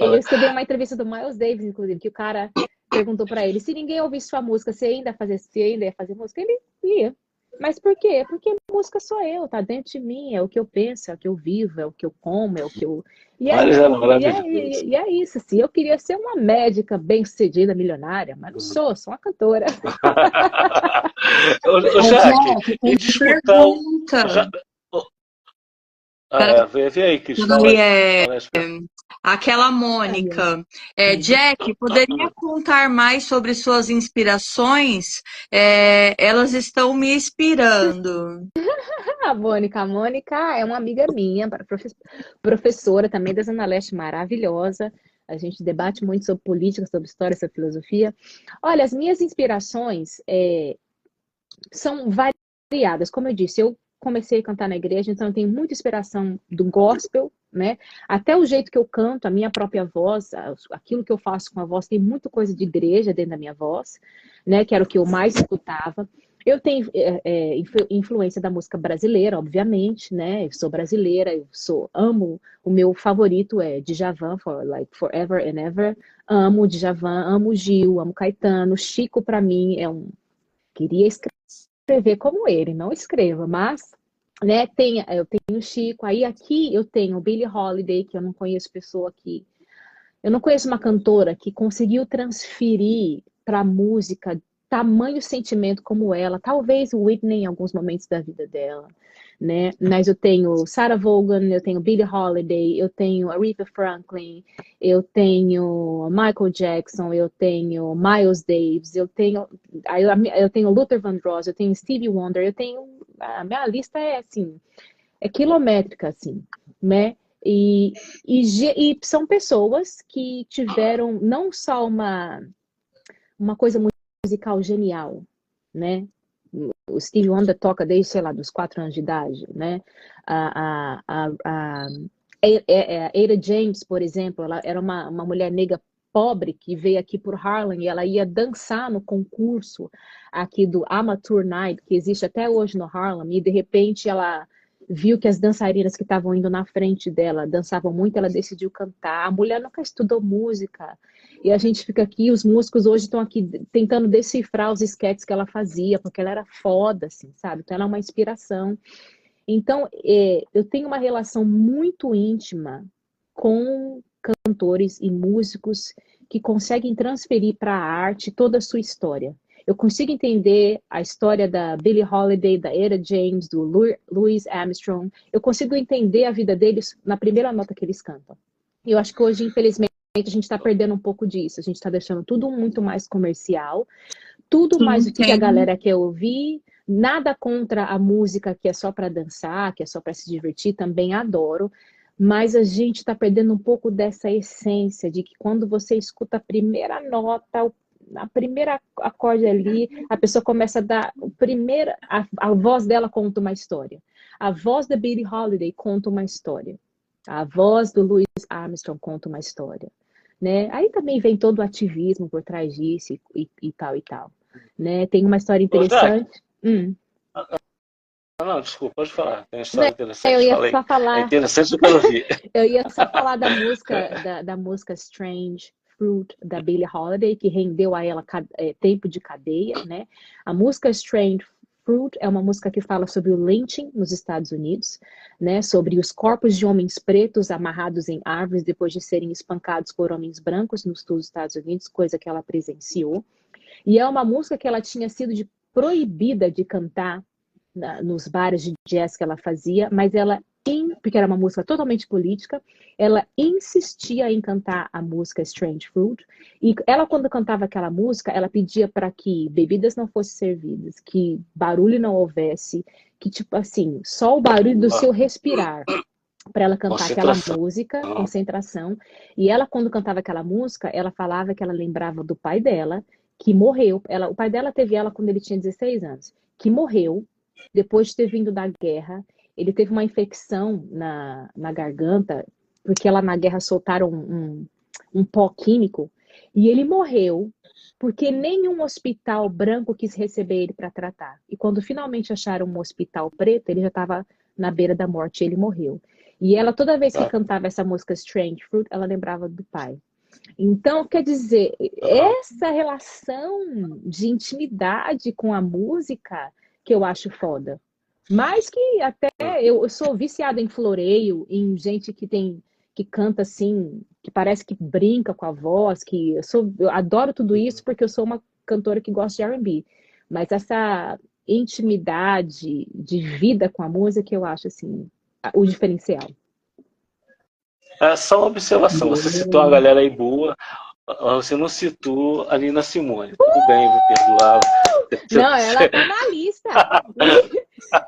entrevista do Miles Davis, inclusive, que o cara perguntou para ele, se ninguém ouvisse sua música, você ainda ia fazer música? Ele ia. Mas por quê? Porque música sou eu, tá dentro de mim, é o que eu penso, é o que eu vivo, é o que eu como, é o que eu... E é isso, assim, eu queria ser uma médica bem-sucedida, milionária, mas não sou uma cantora. Ô, Jaque, e de escutar vê aí, Cristal. Aquela Mônica. Jack, poderia contar mais sobre suas inspirações? Elas estão me inspirando. A Mônica é uma amiga minha, professora também da Zona Leste, maravilhosa. A gente debate muito sobre política, sobre história, sobre filosofia. Olha, as minhas inspirações são variadas. Como eu disse, eu comecei a cantar na igreja, então eu tenho muita inspiração do gospel, né? Até o jeito que eu canto, a minha própria voz, aquilo que eu faço com a voz, tem muita coisa de igreja dentro da minha voz, né? Que era o que eu mais escutava. Eu tenho influência da música brasileira, obviamente, né? Eu sou brasileira, amo, o meu favorito é Djavan, Forever and Ever. Amo o Djavan, amo o Gil, amo Caetano. Chico, para mim, queria escrever como ele, não escreva, mas, né, eu tenho o Chico, aí aqui eu tenho Billie Holiday, que eu não conheço pessoa que... Eu não conheço uma cantora que conseguiu transferir para a música tamanho sentimento como ela, talvez Whitney em alguns momentos da vida dela, né? Mas eu tenho Sarah Vaughan, eu tenho Billie Holiday, eu tenho Aretha Franklin, eu tenho Michael Jackson, eu tenho Miles Davis, eu tenho Luther Vandross, eu tenho Stevie Wonder, a minha lista é assim, é quilométrica, assim, né? E são pessoas que tiveram não só uma coisa musical genial, né? O Stevie Wonder toca desde, sei lá, dos 4 anos de idade, né? A Ada James, por exemplo, ela era uma mulher negra pobre que veio aqui por Harlem e ela ia dançar no concurso aqui do Amateur Night, que existe até hoje no Harlem, e de repente ela viu que as dançarinas que estavam indo na frente dela dançavam muito, ela decidiu cantar. A mulher nunca estudou música. E a gente fica aqui, os músicos hoje estão aqui tentando decifrar os esquetes que ela fazia, porque ela era foda, assim, sabe? Então ela é uma inspiração. Então, eu tenho uma relação muito íntima com cantores e músicos que conseguem transferir para a arte toda a sua história. Eu consigo entender a história da Billie Holiday, da Etta James, do Louis Armstrong. Eu consigo entender a vida deles na primeira nota que eles cantam. E eu acho que hoje, infelizmente, a gente está perdendo um pouco disso. A gente está deixando tudo muito mais comercial, tudo mais o que a galera quer ouvir. Nada contra a música que é só para dançar, que é só para se divertir, também adoro. Mas a gente está perdendo um pouco dessa essência de que quando você escuta a primeira nota, a primeira acorde ali, a pessoa começa a dar a voz dela conta uma história. A voz da Billie Holiday conta uma história. A voz do Louis Armstrong conta uma história, né? Aí também vem todo o ativismo por trás disso e tal e tal, né? Tem uma história interessante. Não, desculpa, pode falar. Tem uma história interessante. Eu ia só falar. É interessante o que eu vi. Eu ia só falar da música Strange Fruit da Billie Holiday, que rendeu a ela tempo de cadeia, né? A música Strange Fruit é uma música que fala sobre o lynching nos Estados Unidos, né? Sobre os corpos de homens pretos amarrados em árvores depois de serem espancados por homens brancos nos Estados Unidos, coisa que ela presenciou. E é uma música que ela tinha sido proibida de cantar nos bares de jazz que ela fazia, mas ela, porque era uma música totalmente política, ela insistia em cantar a música Strange Fruit, e ela, quando cantava aquela música, ela pedia para que bebidas não fossem servidas, que barulho não houvesse, que, tipo assim, só o barulho do seu respirar, para ela cantar aquela música, concentração. E ela, quando cantava aquela música, ela falava que ela lembrava do pai dela, que morreu. O pai dela teve ela quando ele tinha 16 anos, que morreu depois de ter vindo da guerra. Ele teve uma infecção na garganta, porque lá na guerra soltaram um pó químico, e ele morreu porque nenhum hospital branco quis receber ele para tratar. E quando finalmente acharam um hospital preto, ele já estava na beira da morte, e ele morreu. E ela, toda vez que cantava essa música Strange Fruit, ela lembrava do pai. Então, quer dizer, essa relação de intimidade com a música que eu acho foda. Mas que até eu sou viciada em floreio, em gente que canta assim, que parece que brinca com a voz, eu adoro tudo isso porque eu sou uma cantora que gosta de R&B. Mas essa intimidade de vida com a música, eu acho assim, o diferencial. É só uma observação, você citou uma galera aí boa, você não citou a Nina Simone. Tudo bem, vou perdoar. Não, ela tá na lista.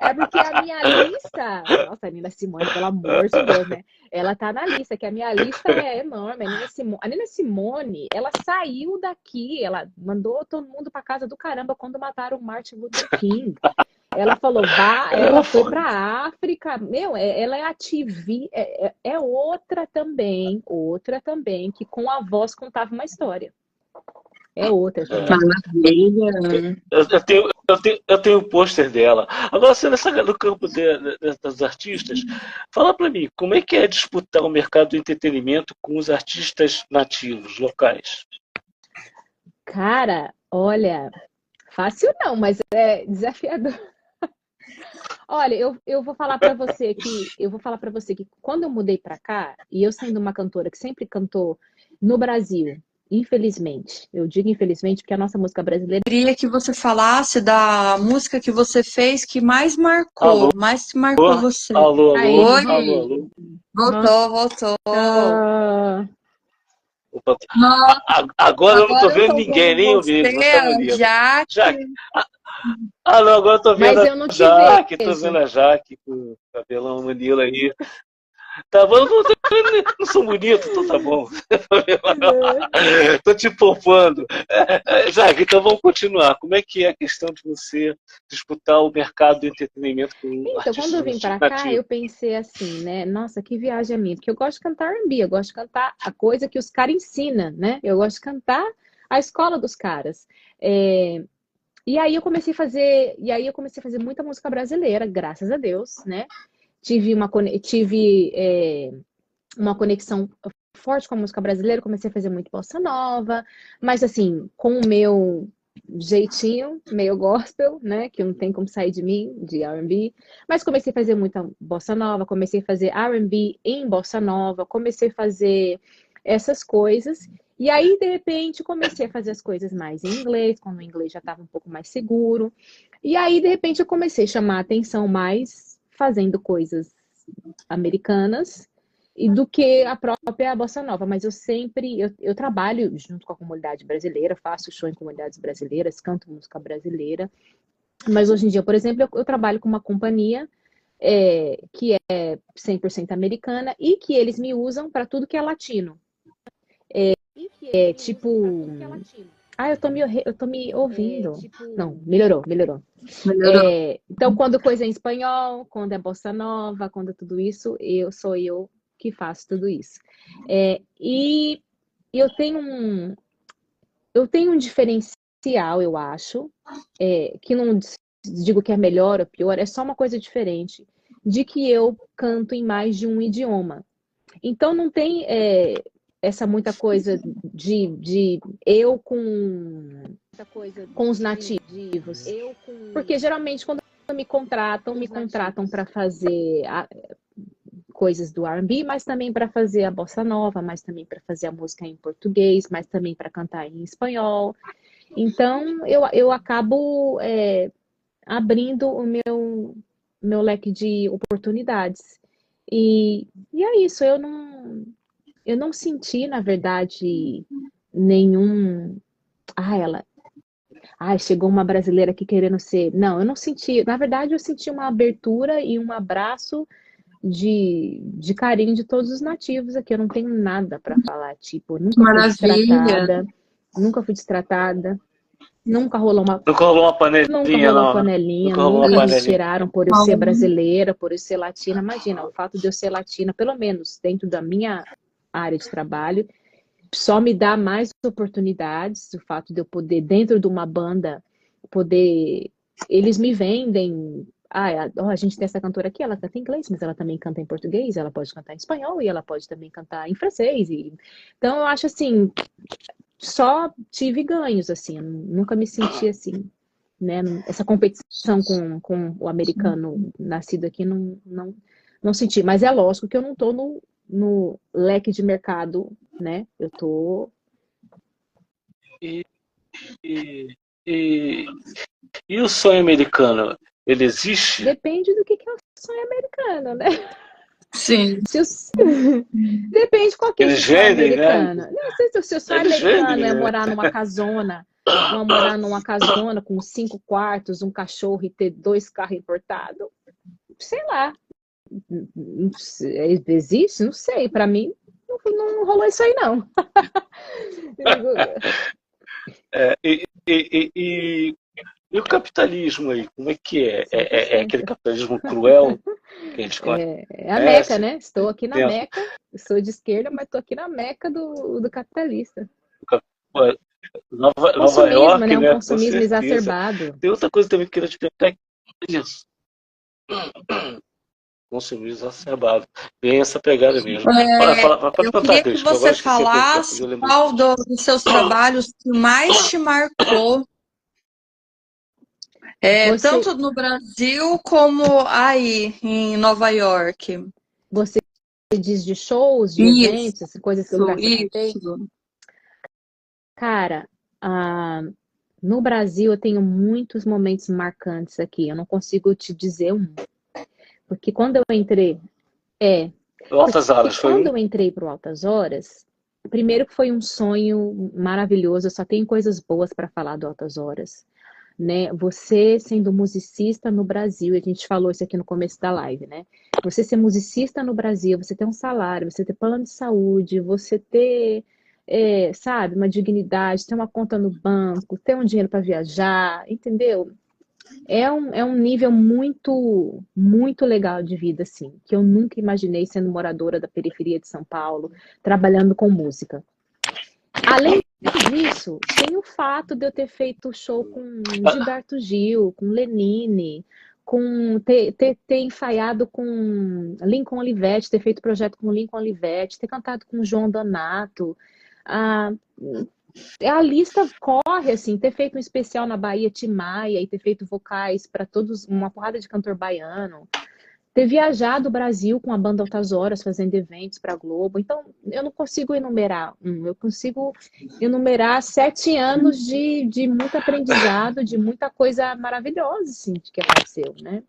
É porque a minha lista... Nossa, a Nina Simone, pelo amor de Deus, né? Ela tá na lista, que a minha lista é enorme. A Nina Simone, ela saiu daqui, ela mandou todo mundo pra casa do caramba quando mataram o Martin Luther King. Ela falou, ela foi pra África. Meu, ela é ativista, é outra também, que com a voz contava uma história. É outra também. Eu tenho o pôster dela. Agora, você nessa do campo das artistas, fala pra mim, como é que é disputar o mercado do entretenimento com os artistas nativos, locais? Cara, olha, fácil não, mas é desafiador. Olha, eu vou falar para você que quando eu mudei para cá, e eu sendo uma cantora que sempre cantou no Brasil, infelizmente, eu digo infelizmente porque a nossa música brasileira... Eu queria que você falasse da música que você fez que mais marcou você. Alô. Voltou. Agora eu não tô vendo ninguém, nem ouvindo. Jaque. Não, agora eu tô vendo a Jaque, tô vendo a Jaque com o cabelão Manila aí. Tá bom, não sou bonito, então tá bom. Tô te poupando. Jaque, então vamos continuar. Como é que é a questão de você disputar o mercado do entretenimento com Então, quando artistas eu vim pra cá, nativos? eu pensei assim, né? Nossa, que viagem a minha. Porque eu gosto de cantar R&B, eu gosto de cantar a coisa que os caras ensinam, né? Eu gosto de cantar a escola dos caras. É, e aí eu comecei a fazer muita música brasileira, graças a Deus, né? Tive uma conexão forte com a música brasileira, comecei a fazer muito bossa nova, mas assim, com o meu jeitinho, meio gospel, né? Que não tem como sair de mim, de R&B. Mas comecei a fazer muita bossa nova, comecei a fazer R&B em bossa nova, comecei a fazer essas coisas. E aí, de repente, comecei a fazer as coisas mais em inglês, quando o inglês já estava um pouco mais seguro. E aí, de repente, eu comecei a chamar a atenção mais fazendo coisas americanas e do que a própria bossa nova. Mas eu trabalho junto com a comunidade brasileira, faço show em comunidades brasileiras, canto música brasileira. Mas hoje em dia, por exemplo, eu trabalho com uma companhia que é 100% americana e que eles me usam para tudo que é latino. Tipo. Eu tô me ouvindo. Não, melhorou. Melhorou. Então, quando coisa é em espanhol, quando é bossa nova, quando é tudo isso, sou eu que faço tudo isso. E eu tenho um diferencial, eu acho, que não digo que é melhor ou pior, é só uma coisa diferente, de que eu canto em mais de um idioma. Então não tem essa muita coisa de eu com os nativos. Porque geralmente quando me contratam para fazer coisas do R&B, mas também para fazer a bossa nova, mas também para fazer a música em português, mas também para cantar em espanhol. Então eu acabo abrindo o meu leque de oportunidades. E é isso, eu não senti, na verdade, nenhum. Chegou uma brasileira aqui querendo ser. Não, eu não senti. Na verdade, eu senti uma abertura e um abraço de carinho de todos os nativos aqui. Eu não tenho nada para falar. Tipo, Maravilha. nunca fui destratada, nunca rolou uma. Nunca rolou uma Nunca panelinha, rolou não, né? panelinha, Nunca rolou uma nunca me panelinha. tiraram por eu ser brasileira, por eu ser latina. Imagina, o fato de eu ser latina, pelo menos dentro da minha área de trabalho, só me dá mais oportunidades. O fato de eu poder, dentro de uma banda, poder. Eles me vendem. A gente tem essa cantora aqui, ela canta em inglês, mas ela também canta em português, ela pode cantar em espanhol e ela pode também cantar em francês. Então, eu acho assim, só tive ganhos, assim, eu nunca me senti assim, né? Essa competição com o americano nascido aqui, não senti. Mas é lógico que eu não estou no leque de mercado, né? Eu tô. E, e, e, e o sonho americano, ele existe? Depende do que é o sonho americano, né? Sim. Depende qual que é o Eles sonho vendem, né? americano. Não sei se o seu sonho Eles americano vendem, é né? morar numa casona, ou morar numa casona com 5 quartos, um cachorro e ter 2 carros importados. Sei lá. Existe? Não sei. Para mim, não rolou isso aí, não. E o capitalismo aí, como é que é? É aquele capitalismo cruel que a gente conhece? É a Meca, né? Estou aqui na Meca. Sou de esquerda, mas estou aqui na Meca do capitalista. Nova Consumismo, York, né? Um né? Com consumismo certeza. exacerbado. Tem outra coisa também que eu queria te perguntar. Isso. Consumismo exacerbado. Bem essa pegada mesmo. Pode Eu contar, queria que Cris, que eu você agora esqueci a pergunta. falasse Eu lembrei. qual dos seus trabalhos que mais te marcou, tanto no Brasil como aí em Nova York. Você diz de shows, de eventos, essas coisas que eu cantei? Cara, no Brasil eu tenho muitos momentos marcantes aqui. Eu não consigo te dizer um. Porque quando eu entrei. Altas Horas foi quando eu entrei para o Altas Horas, primeiro que foi um sonho maravilhoso. Eu só tenho coisas boas para falar do Altas Horas. né? Você sendo musicista no Brasil, e a gente falou isso aqui no começo da live, né? Você ser musicista no Brasil, você ter um salário, você ter plano de saúde, você ter, sabe, uma dignidade, ter uma conta no banco, ter um dinheiro para viajar, entendeu? É um nível muito, muito legal de vida, assim, que eu nunca imaginei sendo moradora da periferia de São Paulo, trabalhando com música. Além disso, tem o fato de eu ter feito show com Gilberto Gil, com Lenine, ter ensaiado com Lincoln Olivetti, ter feito projeto com Lincoln Olivetti, ter cantado com João Donato. Ah, a lista corre, assim, ter feito um especial na Bahia Tim Maia e ter feito vocais para todos, uma porrada de cantor baiano. Ter viajado o Brasil com a banda Altas Horas, fazendo eventos para a Globo. Então, eu não consigo enumerar eu consigo enumerar 7 anos de muito aprendizado, de muita coisa maravilhosa, assim, que aconteceu, né?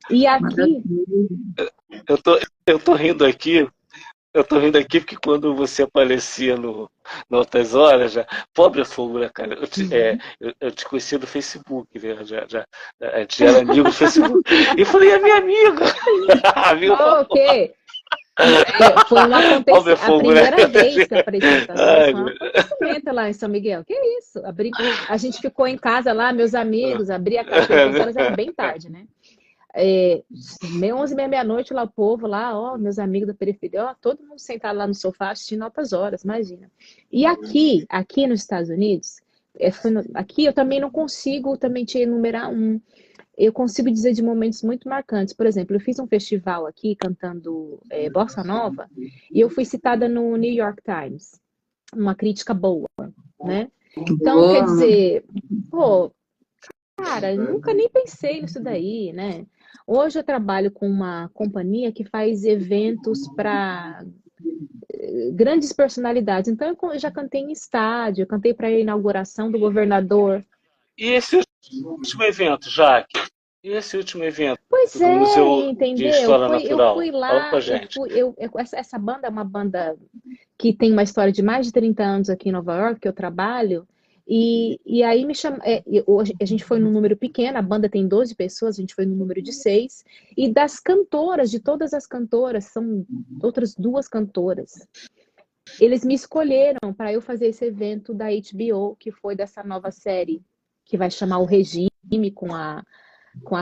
E aqui... Eu tô rindo aqui. Eu tô rindo aqui porque quando você aparecia no Altas Horas, já, pobre fogo, né, cara? Eu te conhecia do Facebook, né? A gente já era amigo do Facebook. E eu falei, é minha amiga! Ok. Foi um acontecimento. A primeira vez que eu apareci no Altas Horas foi um acontecimento lá em São Miguel. Que isso? A gente ficou em casa lá, meus amigos, abri a caixa de Altas Horas, era bem tarde, né? 11h30, meia-noite, lá o povo, lá, ó, meus amigos da periferia, ó, todo mundo sentado lá no sofá assistindo Altas Horas, imagina. E aqui nos Estados Unidos, aqui eu também não consigo também te enumerar eu consigo dizer de momentos muito marcantes. Por exemplo, eu fiz um festival aqui cantando Bossa Nova e eu fui citada no New York Times, uma crítica boa, né? Então, quer dizer, pô, cara, nunca nem pensei nisso daí, né? Hoje eu trabalho com uma companhia que faz eventos para grandes personalidades. Então eu já cantei em estádio, eu cantei para a inauguração do governador. E esse último evento, Jaque? E esse último evento Pois do Museu entendeu? de História Natural? Eu fui lá, essa banda é uma banda que tem uma história de mais de 30 anos aqui em Nova York, que eu trabalho. E aí me chama, hoje a gente foi num número pequeno, a banda tem 12 pessoas, a gente foi no número de 6. E das cantoras, de todas as cantoras, são outras 2 cantoras. Eles me escolheram para eu fazer esse evento da HBO, que foi dessa nova série, que vai chamar O Regime, com a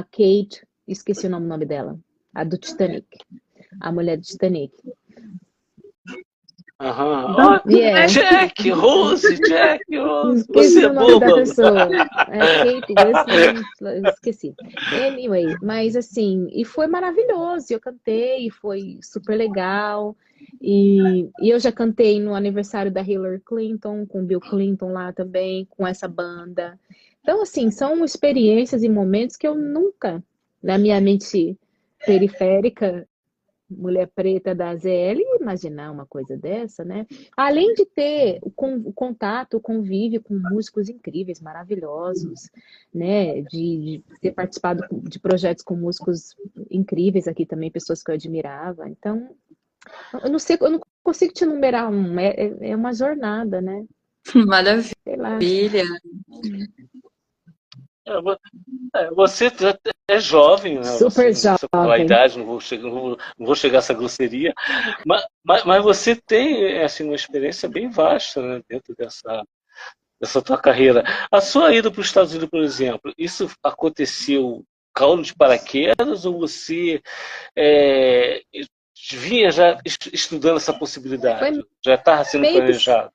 Kate, esqueci o nome dela, a do Titanic, a mulher do Titanic. Jack Rose, Esqueci você o nome da boba. pessoa. Kate, esqueci. Anyway, mas assim, e foi maravilhoso. Eu cantei, foi super legal. E eu já cantei no aniversário da Hillary Clinton, com Bill Clinton lá também, com essa banda. Então, assim, são experiências e momentos que eu nunca, na minha mente periférica, mulher preta da ZL, imaginar uma coisa dessa, né? Além de ter o contato, o convívio com músicos incríveis, maravilhosos, né? De ter participado de projetos com músicos incríveis aqui também, pessoas que eu admirava. Então, eu não sei, eu não consigo te enumerar é uma jornada, né? Maravilha. Sei lá. Você é jovem, né? Super jovem. Idade, não vou chegar a essa grosseria, mas você tem assim, uma experiência bem vasta, né, dentro dessa tua carreira. A sua ida para os Estados Unidos, por exemplo, isso aconteceu caindo de paraquedas ou você vinha já estudando essa possibilidade? Já estava sendo planejado?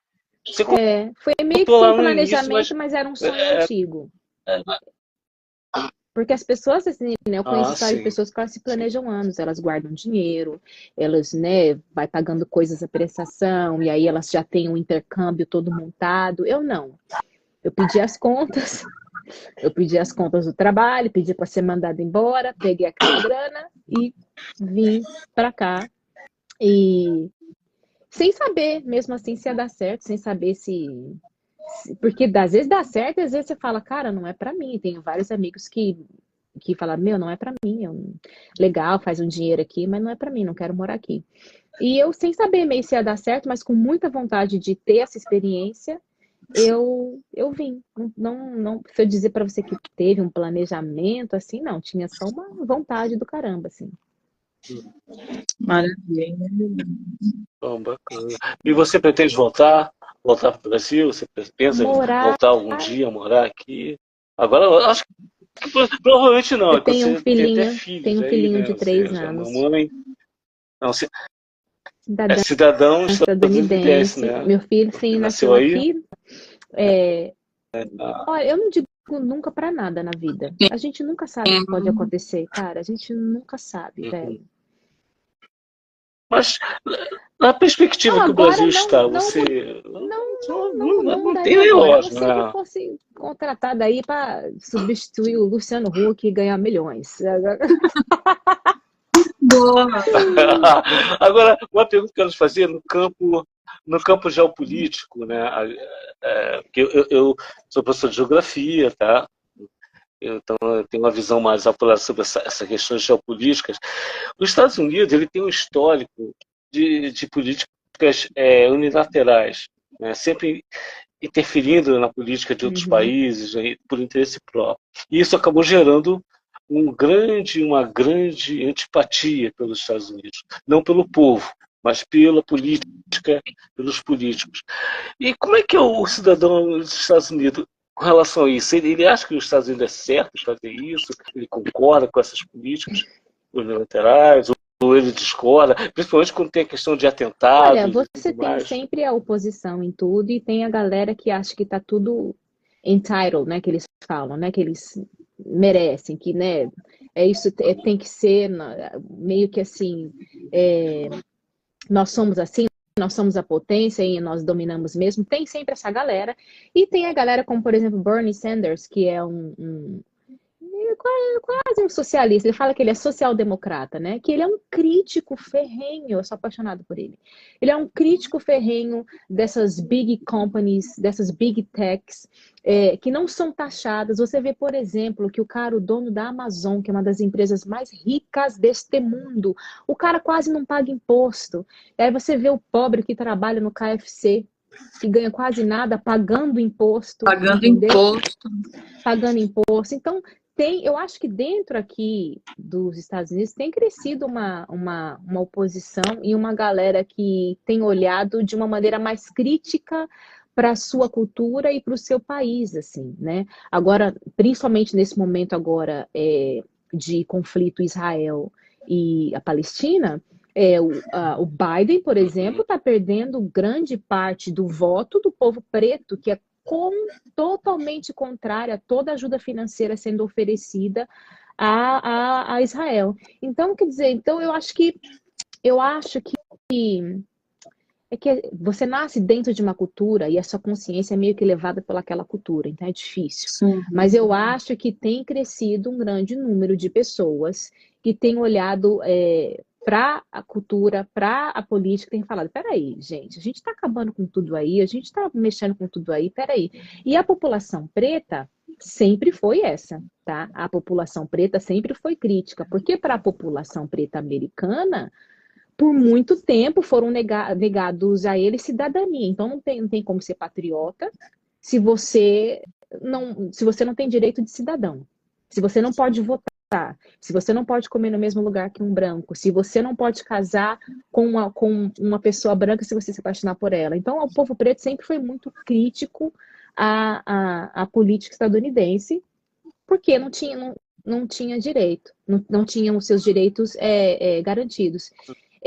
Foi meio que sem planejamento, mas era um sonho antigo. Porque as pessoas, assim, né, eu conheço histórias de pessoas que elas se planejam anos, elas guardam dinheiro, elas, né, vai pagando coisas a prestação, e aí elas já têm um intercâmbio todo montado. Eu não. Eu pedi as contas do trabalho, pedi para ser mandada embora, peguei aquela grana e vim para cá. E sem saber, mesmo assim, se ia dar certo, sem saber porque às vezes dá certo, às vezes você fala, cara, não é para mim. Tenho vários amigos que falam, meu, não é para mim. Legal, faz um dinheiro aqui, mas não é para mim, não quero morar aqui. E eu, sem saber meio se ia dar certo, mas com muita vontade de ter essa experiência, eu vim. Se eu dizer para você que teve um planejamento, assim, não. Tinha só uma vontade do caramba, assim. Maravilha. Bom, bacana. E você pretende voltar para o Brasil? Você pensa em Morar, voltar algum dia, morar aqui? Agora, eu acho que provavelmente não, eu é que tenho um você tem até filhinho, filhos tenho um aí, filhinho né? de Você 3 já é anos, mamãe. Não, você é cidadã cidadão estadunidense, estadunidense. né? Meu filho, Porque sim, nasceu nasceu aí. aqui. É, Ah, olha, eu não digo nunca pra nada na vida. A gente nunca sabe o que pode acontecer, cara. A gente nunca sabe, uhum. velho. Mas, na perspectiva Não, que o agora Brasil não, está, não, você não não tem mudaria nem agora. A não lógica, ser que eu né? fosse contratada aí pra substituir o Luciano Huck e ganhar milhões. Boa. Agora, uma pergunta que eu quero te fazer no campo geopolítico, né? Porque eu sou professor de geografia, tá? Então eu tenho uma visão mais apurada sobre essas questões geopolíticas. Os Estados Unidos ele tem um histórico de políticas unilaterais, né? Sempre interferindo na política de outros Uhum. países, né, por interesse próprio. E isso acabou gerando uma grande antipatia pelos Estados Unidos, não pelo povo, mas pela política, pelos políticos. E como é que é o cidadão dos Estados Unidos com relação a isso? Ele acha que os Estados Unidos é certo de fazer isso? Ele concorda com essas políticas unilaterais? Ou ele discorda? Principalmente quando tem a questão de Olha, atentados e você tudo tem mais. sempre a oposição em tudo e tem a galera que acha que tá tudo entitled, né? Que eles falam, né? Que eles merecem, que, né? É isso, tem que ser meio que assim, é, nós somos assim, nós somos a potência e nós dominamos mesmo. Tem sempre essa galera. E tem a galera como, por exemplo, Bernie Sanders, que é quase um socialista. Ele fala que ele é social-democrata, né? Que ele é um crítico ferrenho. Eu sou apaixonado por ele. Ele é um crítico ferrenho dessas big companies, dessas big techs, que não são taxadas. Você vê, por exemplo, que o cara, o dono da Amazon, que é uma das empresas mais ricas deste mundo, o cara quase não paga imposto. E aí você vê o pobre que trabalha no KFC, que ganha quase nada pagando imposto, Pagando entendeu? imposto. Pagando imposto. Então, eu acho que dentro aqui dos Estados Unidos tem crescido uma oposição e uma galera que tem olhado de uma maneira mais crítica para a sua cultura e para o seu país, assim, né? Agora, principalmente nesse momento agora de conflito Israel e a Palestina, o Biden, por exemplo, está perdendo grande parte do voto do povo preto, que é totalmente contrária a toda ajuda financeira sendo oferecida a Israel. Então, quer dizer, então eu acho que é que você nasce dentro de uma cultura e a sua consciência é meio que levada pelaquela cultura, então é difícil. Sim. Mas eu acho que tem crescido um grande número de pessoas que têm olhado para a cultura, para a política, tem falado, peraí, gente, a gente está acabando com tudo aí, a gente está mexendo com tudo aí, peraí. E a população preta sempre foi essa, tá? A população preta sempre foi crítica, porque para a população preta americana, por muito tempo foram negados a ele cidadania. Então não tem como ser patriota se você não tem direito de cidadão. Se você não pode votar, se você não pode comer no mesmo lugar que um branco, se você não pode casar com uma pessoa branca se você se apaixonar por ela. Então o povo preto sempre foi muito crítico à política estadunidense, porque não tinha direito, não tinham os seus direitos garantidos.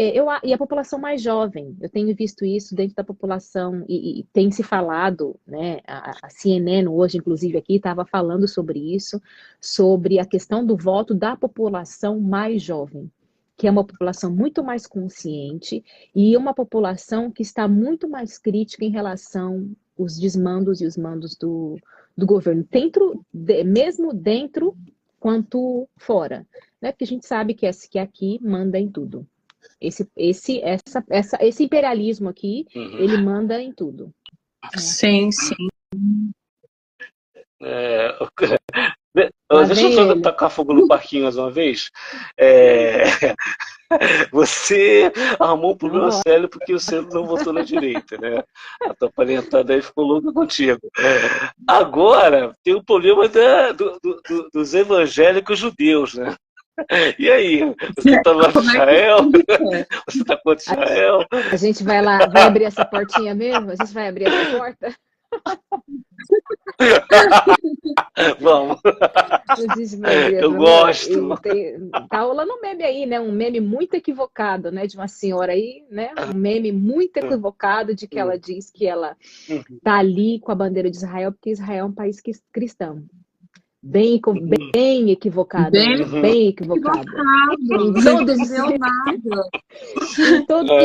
E a população mais jovem, eu tenho visto isso dentro da população, e tem se falado, né? A CNN hoje, inclusive, aqui, estava falando sobre isso, sobre a questão do voto da população mais jovem, que é uma população muito mais consciente e uma população que está muito mais crítica em relação aos desmandos e os mandos do governo, mesmo dentro quanto fora, né? Porque a gente sabe que aqui manda em tudo. Esse imperialismo aqui, ele manda em tudo. Sim, sim. Agora, deixa eu só ele. tacar fogo no parquinho mais uma vez. Você arrumou um problema sério porque o centro não votou na direita, né? A tua parentada aí ficou louca contigo. Agora, tem o problema dos evangélicos judeus, né? E aí? Você está lá de Israel? Você está contra Israel? A gente vai lá, vai abrir essa portinha mesmo? A gente vai abrir essa porta? Vamos. Eu gosto. Tá rolando um meme aí, né? Um meme muito equivocado, né? De uma senhora aí, né? Um meme muito equivocado de que ela diz que ela tá ali com a bandeira de Israel porque Israel é um país cristão. Bem equivocado, bem equivocado. Em todos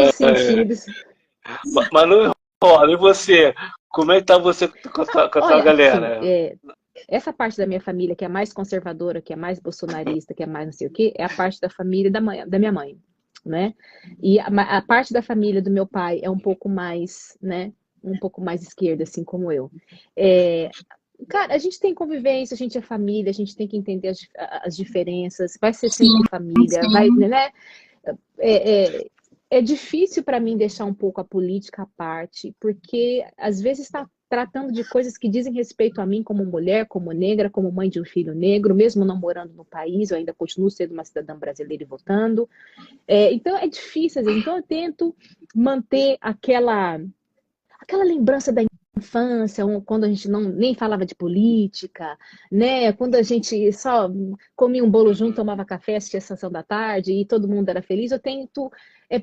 os sentidos. Mas não enrola. E você? Como é que tá você com a tua galera? Assim, essa parte da minha família que é mais conservadora, que é mais bolsonarista, que é mais não sei o quê, é a parte da família da minha mãe, né? E a parte da família do meu pai é um pouco mais, né? Um pouco mais esquerda, assim como eu. Cara, a gente tem convivência, a gente é família, a gente tem que entender as diferenças, vai ser sempre família, vai, né? É difícil para mim deixar um pouco a política à parte, porque às vezes está tratando de coisas que dizem respeito a mim como mulher, como negra, como mãe de um filho negro, mesmo não morando no país, eu ainda continuo sendo uma cidadã brasileira e votando. Então é difícil, então eu tento manter aquela lembrança da infância, quando a gente nem falava de política, né? Quando a gente só comia um bolo junto, tomava café, assistia a Sessão da Tarde e todo mundo era feliz. Eu tento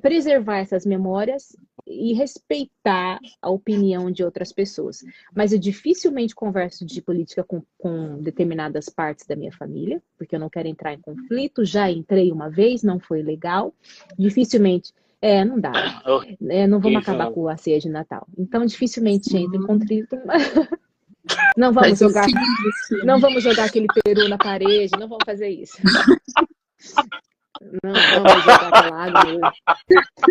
preservar essas memórias e respeitar a opinião de outras pessoas. Mas eu dificilmente converso de política com determinadas partes da minha família, porque eu não quero entrar em conflito. Já entrei uma vez, não foi legal. Dificilmente... não dá. Não vamos acabar com a ceia de Natal. Então, dificilmente entra em conflito. Não vamos jogar aquele peru na parede, não vamos fazer isso. Não vamos jogar aquela água,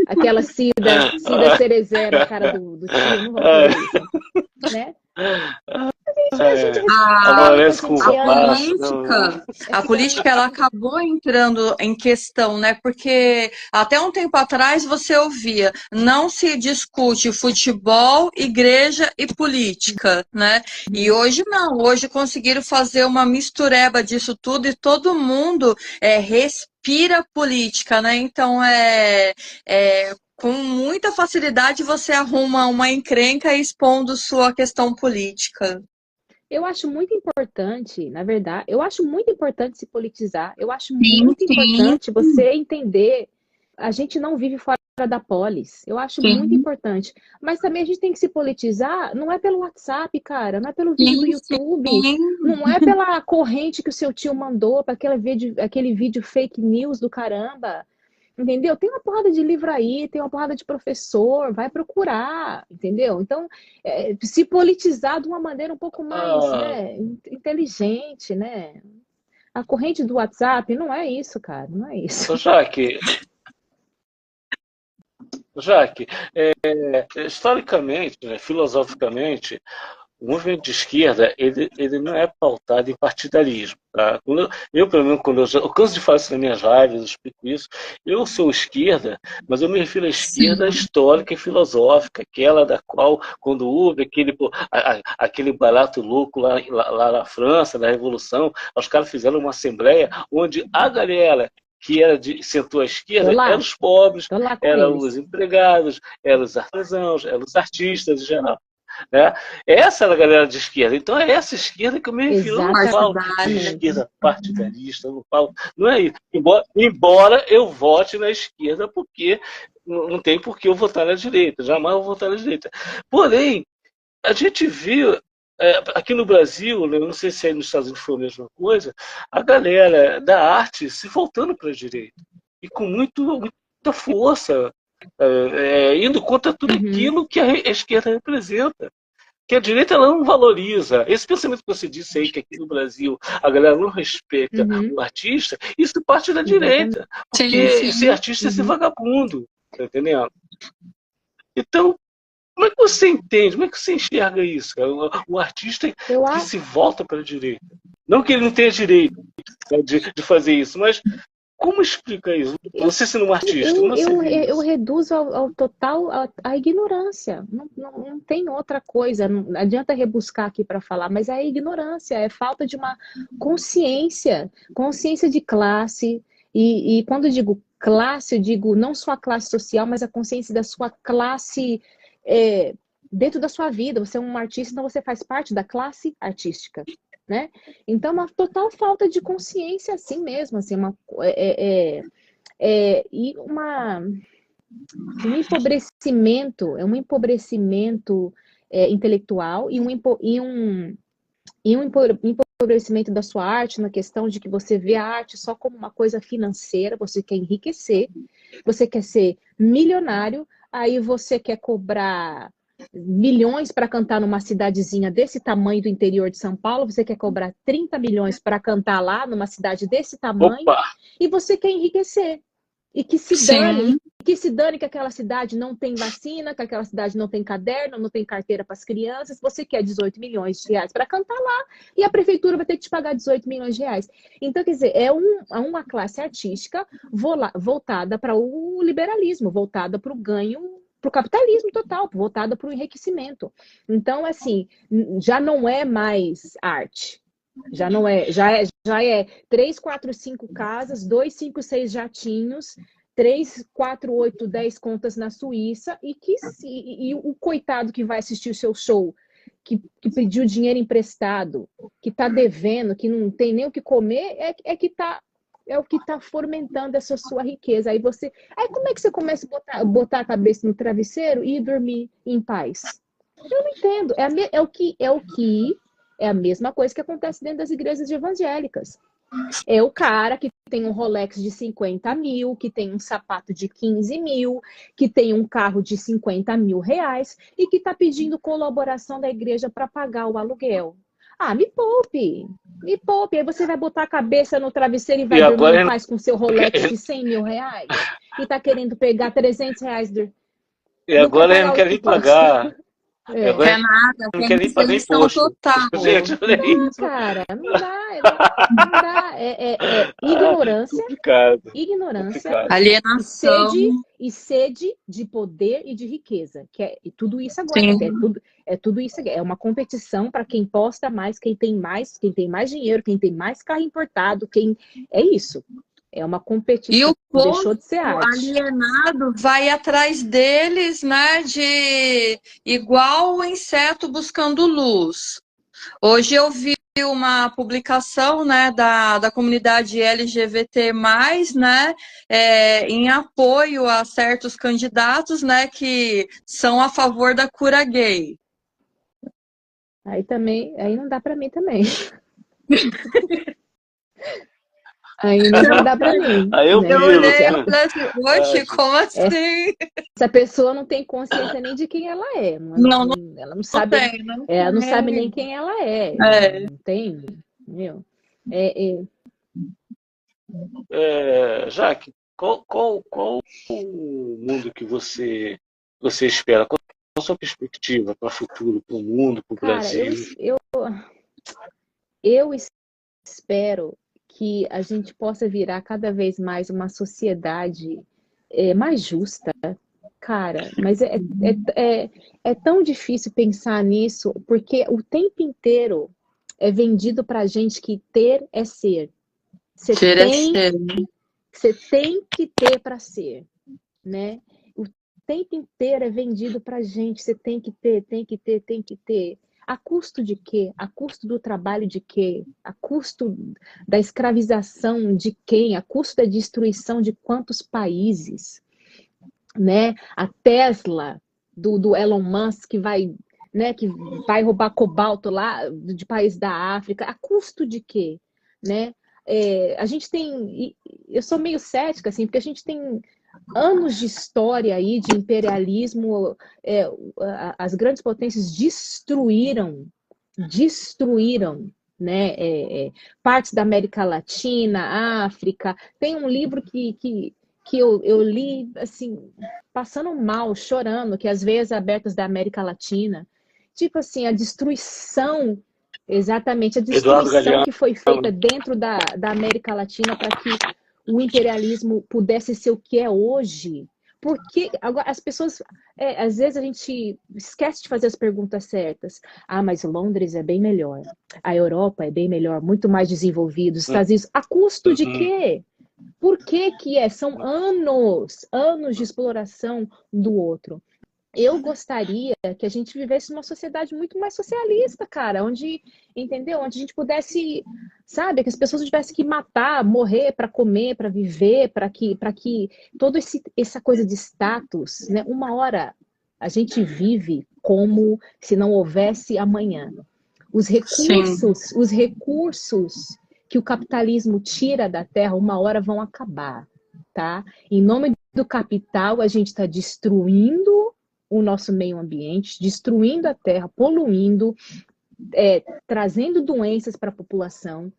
aquela cida cerezé na cara do tio, não vamos fazer isso. Né? A política ela acabou entrando em questão, né? Porque até um tempo atrás você ouvia, não se discute futebol, igreja e política, né? E hoje não, hoje conseguiram fazer uma mistureba disso tudo e todo mundo respira política, né? Então com muita facilidade você arruma uma encrenca expondo sua questão política. Eu acho muito importante, na verdade, eu acho muito importante se politizar. Eu acho muito importante você entender. A gente não vive fora da polis. Eu acho muito importante. Mas também a gente tem que se politizar, não é pelo WhatsApp, cara, não é pelo vídeo do YouTube, não é pela corrente que o seu tio mandou, para aquele vídeo fake news do caramba. Entendeu? Tem uma porrada de livro aí, tem uma porrada de professor, vai procurar, entendeu? Então, se politizar de uma maneira um pouco mais inteligente, né? A corrente do WhatsApp não é isso, cara, não é isso. Jaque, historicamente, né, filosoficamente, o movimento de esquerda ele não é pautado em partidarismo. Tá? Pelo menos, eu canso de falar isso nas minhas lives, eu explico isso. Eu sou esquerda, mas eu me refiro à esquerda histórica e filosófica, aquela da qual, quando houve aquele barato louco lá na França, na Revolução, os caras fizeram uma assembleia onde a galera que sentou à esquerda eram os pobres, eram os empregados, eram os artesãos, eram os artistas em geral. Né? Essa era a galera de esquerda. Então é essa esquerda que eu me refiro. Eu não falo de esquerda partidarista, eu não falo. Não é isso. Embora eu vote na esquerda, porque não tem por que eu votar na direita. Jamais eu vou votar na direita. Porém, a gente viu aqui no Brasil, eu não sei se aí nos Estados Unidos foi a mesma coisa, a galera da arte se voltando para a direita. E com muita força. Indo contra tudo aquilo que a esquerda representa. Que a direita ela não valoriza. Esse pensamento que você disse aí, que aqui no Brasil a galera não respeita o artista, isso parte da direita. Porque esse artista é esse vagabundo. Tá entendendo? Então, Como é que você entende? Como é que você enxerga isso, cara? O artista Eu que acho. se volta para a direita. Não que ele não tenha direito, né, de fazer isso, mas como explica isso? Você sendo um artista, como você vê Eu isso? reduzo ao total a ignorância. Não tem outra coisa. Não adianta rebuscar aqui para falar, mas é a ignorância, é falta de uma consciência de classe. E quando eu digo classe, eu digo não só a classe social, mas a consciência da sua classe dentro da sua vida. Você é um artista, então você faz parte da classe artística. Né? Então, uma total falta de consciência assim mesmo, assim, e um empobrecimento intelectual e um empobrecimento da sua arte na questão de que você vê a arte só como uma coisa financeira, você quer enriquecer, você quer ser milionário, aí você quer cobrar milhões para cantar numa cidadezinha desse tamanho do interior de São Paulo, você quer cobrar 30 milhões para cantar lá numa cidade desse tamanho, Opa! e você quer enriquecer. E que se dane, que aquela cidade não tem vacina, que aquela cidade não tem caderno, não tem carteira para as crianças, você quer 18 milhões de reais para cantar lá, e a prefeitura vai ter que te pagar 18 milhões de reais. Então, quer dizer, é uma classe artística voltada para o liberalismo, voltada para o ganho, para o capitalismo total, voltada para o enriquecimento. Então, assim, já não é mais arte. Já não é, já é 3, 4, 5 casas, 2, 5, 6 jatinhos, 3, 4, 8, 10 contas na Suíça, e o coitado que vai assistir o seu show, que pediu dinheiro emprestado, que está devendo, que não tem nem o que comer, é o que está fomentando essa sua riqueza. Aí como é que você começa a botar a cabeça no travesseiro e ir dormir em paz? Eu não entendo. É a mesma coisa que acontece dentro das igrejas evangélicas. É o cara que tem um Rolex de 50 mil, que tem um sapato de 15 mil, que tem um carro de 50 mil reais e que está pedindo colaboração da igreja para pagar o aluguel. Ah, me poupe, me poupe. Aí você vai botar a cabeça no travesseiro e vai dormir em paz com seu Rolex de 100 mil reais? E está querendo pegar 300 reais E agora ele não quer nem pagar. Quer nada, Não quer quer nem pagar isenção imposto. total. Gente, olha Não, isso. cara, não dá. É ignorância, ignorância Complicado. Alienação. e sede de poder e de riqueza. E tudo isso agora. Sim. É tudo isso. É uma competição para quem posta mais, quem tem mais dinheiro, quem tem mais carro importado, é isso. É uma competição. E o povo deixou de ser arte. alienado vai atrás deles, né? De igual o inseto buscando luz. Hoje eu vi uma publicação, né, da comunidade LGBT+, né, em apoio a certos candidatos, né, que são a favor da cura gay. Aí não dá para mim também. Aí não dá para mim. Aí eu né? viro. olhei e falei assim, oxe, como assim? Essa pessoa não tem consciência nem de quem ela é. Ela não sabe, ela não sabe nem quem ela é. Não tem, meu. Jaque, qual o mundo que você espera? Qual a sua perspectiva para o futuro, para o mundo, para o Brasil? Eu espero que a gente possa virar cada vez mais uma sociedade mais justa, cara, mas é tão difícil pensar nisso, porque o tempo inteiro é vendido pra gente que ter é ser. Você tem que ter para ser, né? O tempo inteiro é vendido pra gente, você tem que ter, tem que ter, tem que ter. A custo de quê? A custo do trabalho de quê? A custo da escravização de quem? A custo da destruição de quantos países? Né? A Tesla do Elon Musk que vai roubar cobalto lá de país da África. A custo de quê? Né? A gente tem... Eu sou meio cética, assim, porque a gente tem anos de história aí de imperialismo, as grandes potências destruíram, né, partes da América Latina, África. Tem um livro que que eu li, assim, passando mal, chorando, que as veias abertas da América Latina, tipo assim, a destruição, exatamente, a Eduardo destruição Galeano. que foi feita dentro da América Latina para que o imperialismo pudesse ser o que é hoje. Porque agora as pessoas, às vezes a gente esquece de fazer as perguntas certas. Ah, mas Londres é bem melhor. A Europa é bem melhor, muito mais desenvolvido. Os Estados Unidos, a custo de quê? Por que que é? São anos, anos de exploração do outro. Eu gostaria que a gente vivesse numa sociedade muito mais socialista, cara, onde, entendeu? Onde a gente pudesse, sabe, que as pessoas não tivessem que matar, morrer para comer, para viver, para que toda essa coisa de status, né? Uma hora a gente vive como se não houvesse amanhã. Os recursos que o capitalismo tira da terra, uma hora vão acabar, tá? Em nome do capital, a gente está destruindo o nosso meio ambiente, destruindo a terra, poluindo, trazendo doenças para a população,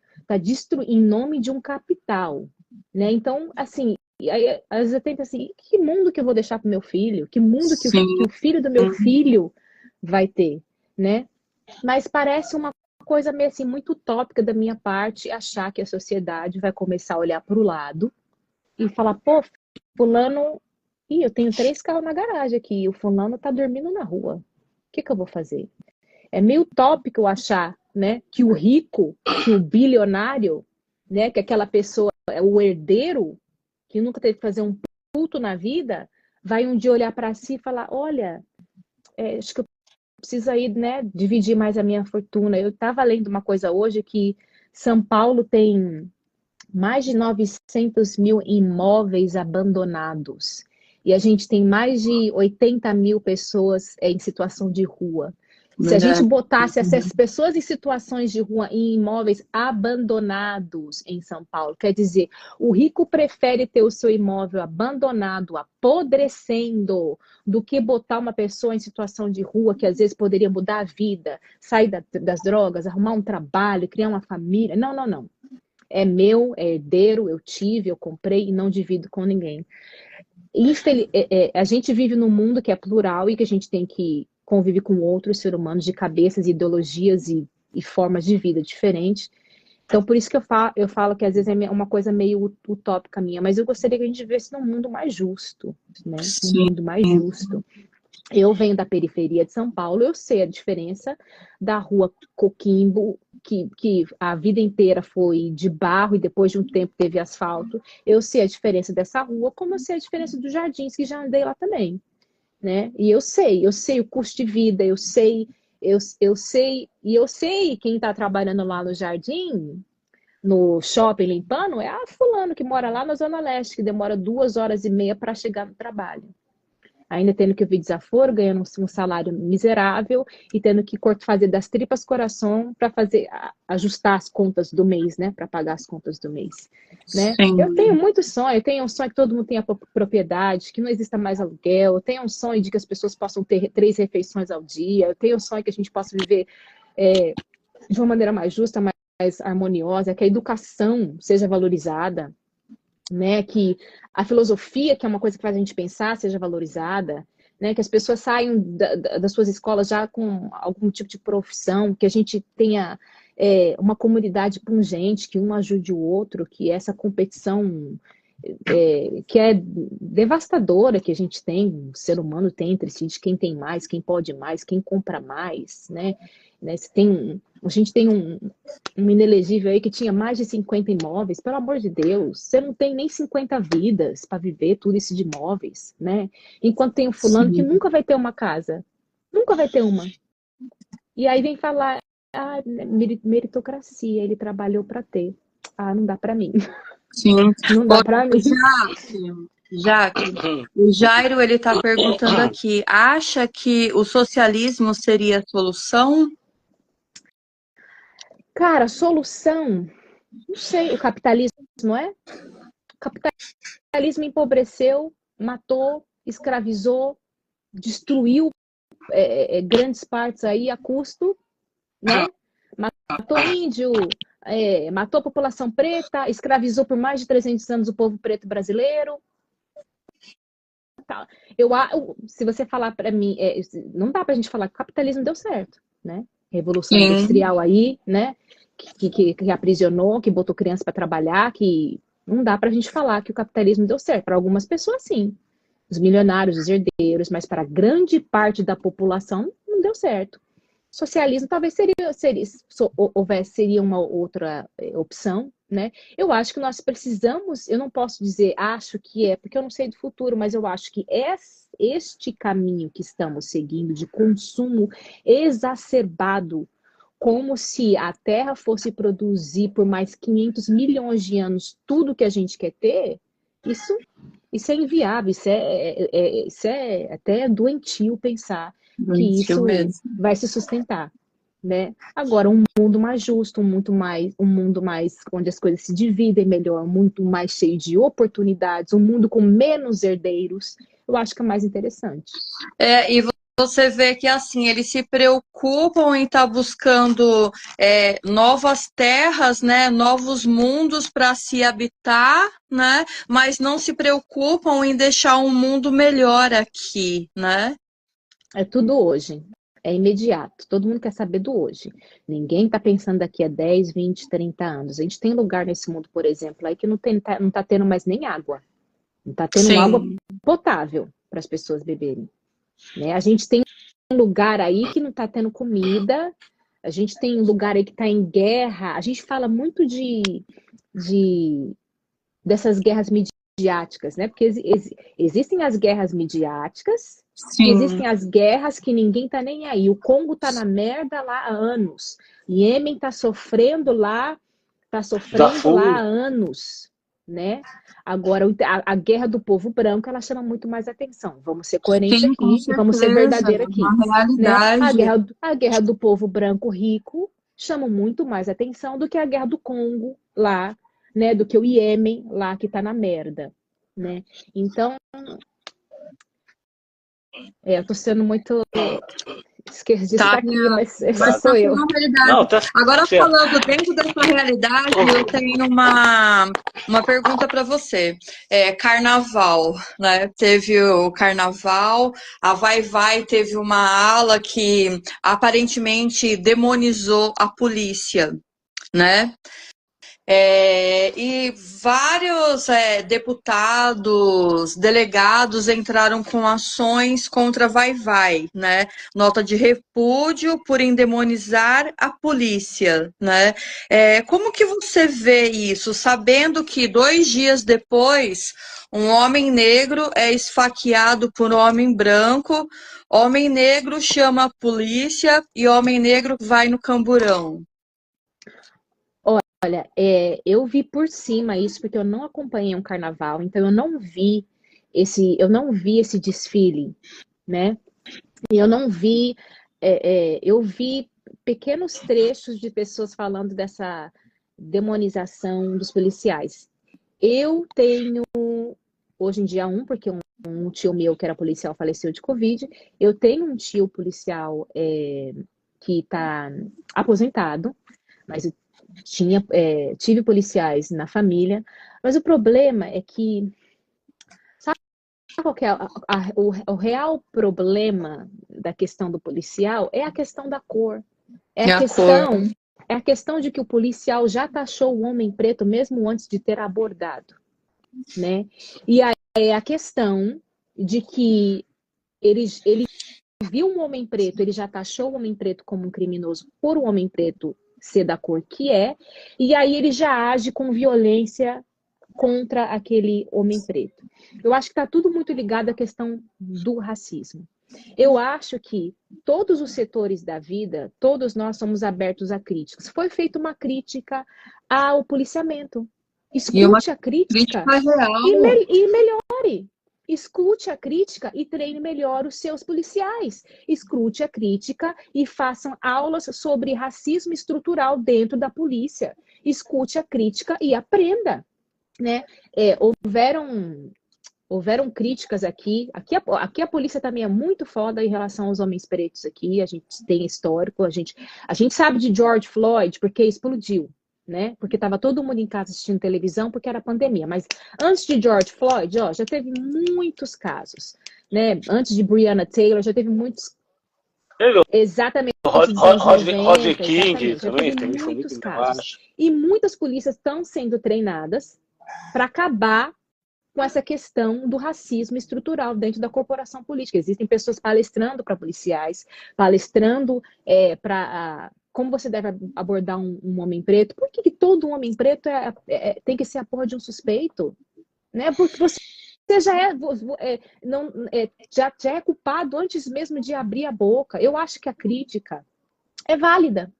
em nome de um capital, né? Então, assim, aí, às vezes eu tento assim, que mundo que eu vou deixar para o meu filho? Que mundo que o filho do meu filho vai ter, né? Mas parece uma coisa meio assim, muito utópica da minha parte, achar que a sociedade vai começar a olhar para o lado e falar, pô, fulano... Ih, eu tenho 3 carros na garagem aqui, o fulano tá dormindo na rua. O que eu vou fazer? É meio utópico achar, né, que o rico, que o bilionário, né, que aquela pessoa é o herdeiro, que nunca teve que fazer um culto na vida, vai um dia olhar para si e falar, olha, acho que eu preciso aí, né, dividir mais a minha fortuna. Eu estava lendo uma coisa hoje que São Paulo tem mais de 900 mil imóveis abandonados. E a gente tem mais de 80 mil pessoas em situação de rua. Se a gente botasse essas pessoas em situações de rua em imóveis abandonados em São Paulo, quer dizer, o rico prefere ter o seu imóvel abandonado, apodrecendo, do que botar uma pessoa em situação de rua que às vezes poderia mudar a vida, sair das drogas, arrumar um trabalho, criar uma família. Não, não, não. É meu, é herdeiro, eu tive, eu comprei e não divido com ninguém. A gente vive num mundo que é plural e que a gente tem que conviver com outros seres humanos de cabeças, ideologias e formas de vida diferentes. Então, por isso que eu falo que às vezes é uma coisa meio utópica minha, mas eu gostaria que a gente vivesse num mundo mais justo, né? Um mundo mais justo. Eu venho da periferia de São Paulo, eu sei a diferença da rua Coquimbo, que a vida inteira foi de barro e depois de um tempo teve asfalto. Eu sei a diferença dessa rua, como eu sei a diferença dos Jardins, que já andei lá também, né? E eu sei o custo de vida, eu sei quem está trabalhando lá no Jardim, no shopping limpando, é a fulano que mora lá na Zona Leste, que demora 2 horas e meia para chegar no trabalho. Ainda tendo que ouvir desaforo, ganhando um salário miserável e tendo que fazer das tripas coração para ajustar as contas do mês, né? Para pagar as contas do mês, né? Eu tenho muito sonho, eu tenho um sonho que todo mundo tenha propriedade, que não exista mais aluguel, eu tenho um sonho de que as pessoas possam ter 3 refeições ao dia, eu tenho um sonho que a gente possa viver de uma maneira mais justa, mais harmoniosa, que a educação seja valorizada, né, que a filosofia, que é uma coisa que faz a gente pensar, seja valorizada, né, que as pessoas saiam das suas escolas já com algum tipo de profissão, que a gente tenha uma comunidade pungente, que um ajude o outro, que essa competição que é devastadora que a gente tem, o ser humano tem entre si, de quem tem mais, quem pode mais, quem compra mais, né? A gente tem um inelegível aí que tinha mais de 50 imóveis, pelo amor de Deus, você não tem nem 50 vidas para viver tudo isso de imóveis, né? Enquanto tem um fulano que nunca vai ter uma casa, nunca vai ter uma. E aí vem falar, meritocracia, ele trabalhou para ter. Ah, não dá para mim. Sim. Não dá para mim. Jaque, o Jairo ele está perguntando aqui, acha que o socialismo seria a solução? Cara, solução, não sei, o capitalismo, não é? O capitalismo empobreceu, matou, escravizou, destruiu grandes partes aí a custo, né? Matou índio, matou a população preta, escravizou por mais de 300 anos o povo preto brasileiro, Se você falar para mim, não dá para a gente falar que o capitalismo deu certo, né? Revolução Sim. Industrial aí, né? Que aprisionou, que botou criança para trabalhar, que não dá para a gente falar que o capitalismo deu certo. Para algumas pessoas, sim. Os milionários, os herdeiros, mas para grande parte da população, não deu certo. Socialismo talvez seria uma outra opção, né? Eu acho que nós precisamos, eu não posso dizer acho que é, porque eu não sei do futuro, mas eu acho que este caminho que estamos seguindo de consumo exacerbado, como se a Terra fosse produzir por mais 500 milhões de anos tudo que a gente quer ter, isso é inviável, isso é até doentio pensar que isso vai se sustentar, né? Agora, um mundo mais justo, um mundo mais onde as coisas se dividem melhor, um mundo mais cheio de oportunidades, um mundo com menos herdeiros, eu acho que é mais interessante. E você vê que assim, eles se preocupam em estar buscando novas terras, né, novos mundos para se habitar, né, mas não se preocupam em deixar um mundo melhor aqui, né? É tudo hoje, é imediato, todo mundo quer saber do hoje. Ninguém está pensando daqui a 10, 20, 30 anos. A gente tem lugar nesse mundo, por exemplo, aí que não tá tendo mais nem água. Não está tendo água potável para as pessoas beberem. Né? A gente tem um lugar aí que não está tendo comida, a gente tem um lugar aí que está em guerra. A gente fala muito dessas guerras midiáticas, né? Porque existem as guerras midiáticas e existem as guerras que ninguém tá nem aí. O Congo tá na merda lá há anos. Iêmen tá sofrendo lá há anos, né? Agora, a guerra do povo branco, ela chama muito mais atenção. Vamos ser coerentes aqui e vamos ser verdadeiros aqui. Né? A guerra do povo branco rico chama muito mais atenção do que a guerra do Congo lá, né? Do que o Iêmen lá que tá na merda, né? Então, eu tô sendo muito esquerdista aqui, mas essa sou eu. Não, tá Agora, certo. falando dentro dessa realidade, eu tenho uma pergunta para você. Carnaval, né? Teve o carnaval, a Vai Vai teve uma ala que aparentemente demonizou a polícia, né? E vários deputados, delegados entraram com ações contra Vai Vai, né? Nota de repúdio por endemonizar a polícia, né? Como que você vê isso, sabendo que 2 dias depois um homem negro é esfaqueado por um homem branco, homem negro chama a polícia e homem negro vai no camburão? Olha, eu vi por cima isso porque eu não acompanhei um carnaval, então eu não vi esse desfile, né? E eu não vi, eu vi pequenos trechos de pessoas falando dessa demonização dos policiais. Eu tenho hoje em dia porque um tio meu que era policial faleceu de Covid. Eu tenho um tio policial que está aposentado, mas eu tive policiais na família, mas o problema é que, sabe qual que é o real problema da questão do policial? É a questão da cor. É a questão de que o policial já taxou o homem preto mesmo antes de ter abordado, né? E aí é a questão de que ele viu um homem preto, ele já taxou o homem preto como um criminoso por um homem preto ser da cor que é, e aí ele já age com violência contra aquele homem preto. Eu acho que está tudo muito ligado à questão do racismo. Eu acho que todos os setores da vida, todos nós somos abertos a críticas. Foi feita uma crítica ao policiamento. Escute a crítica e melhore. Escute a crítica e treine melhor os seus policiais. Escute a crítica e façam aulas sobre racismo estrutural dentro da polícia. Escute a crítica e aprenda, né? Houveram críticas aqui. Aqui a polícia também é muito foda em relação aos homens pretos aqui. A gente tem histórico, a gente sabe de George Floyd porque explodiu, né? Porque estava todo mundo em casa assistindo televisão, porque era pandemia. Mas antes de George Floyd, ó, já teve muitos casos, né? Antes de Breonna Taylor, já teve muitos. Exatamente, dos anos 90, Roger King exatamente. Já também teve foi muitos muito casos. embaixo. E muitas polícias estão sendo treinadas para acabar com essa questão do racismo estrutural dentro da corporação política. Existem pessoas palestrando para policiais, palestrando para como você deve abordar um homem preto. Por que todo homem preto tem que ser a porra de um suspeito? Né? Porque você já é culpado antes mesmo de abrir a boca. Eu acho que a crítica é válida.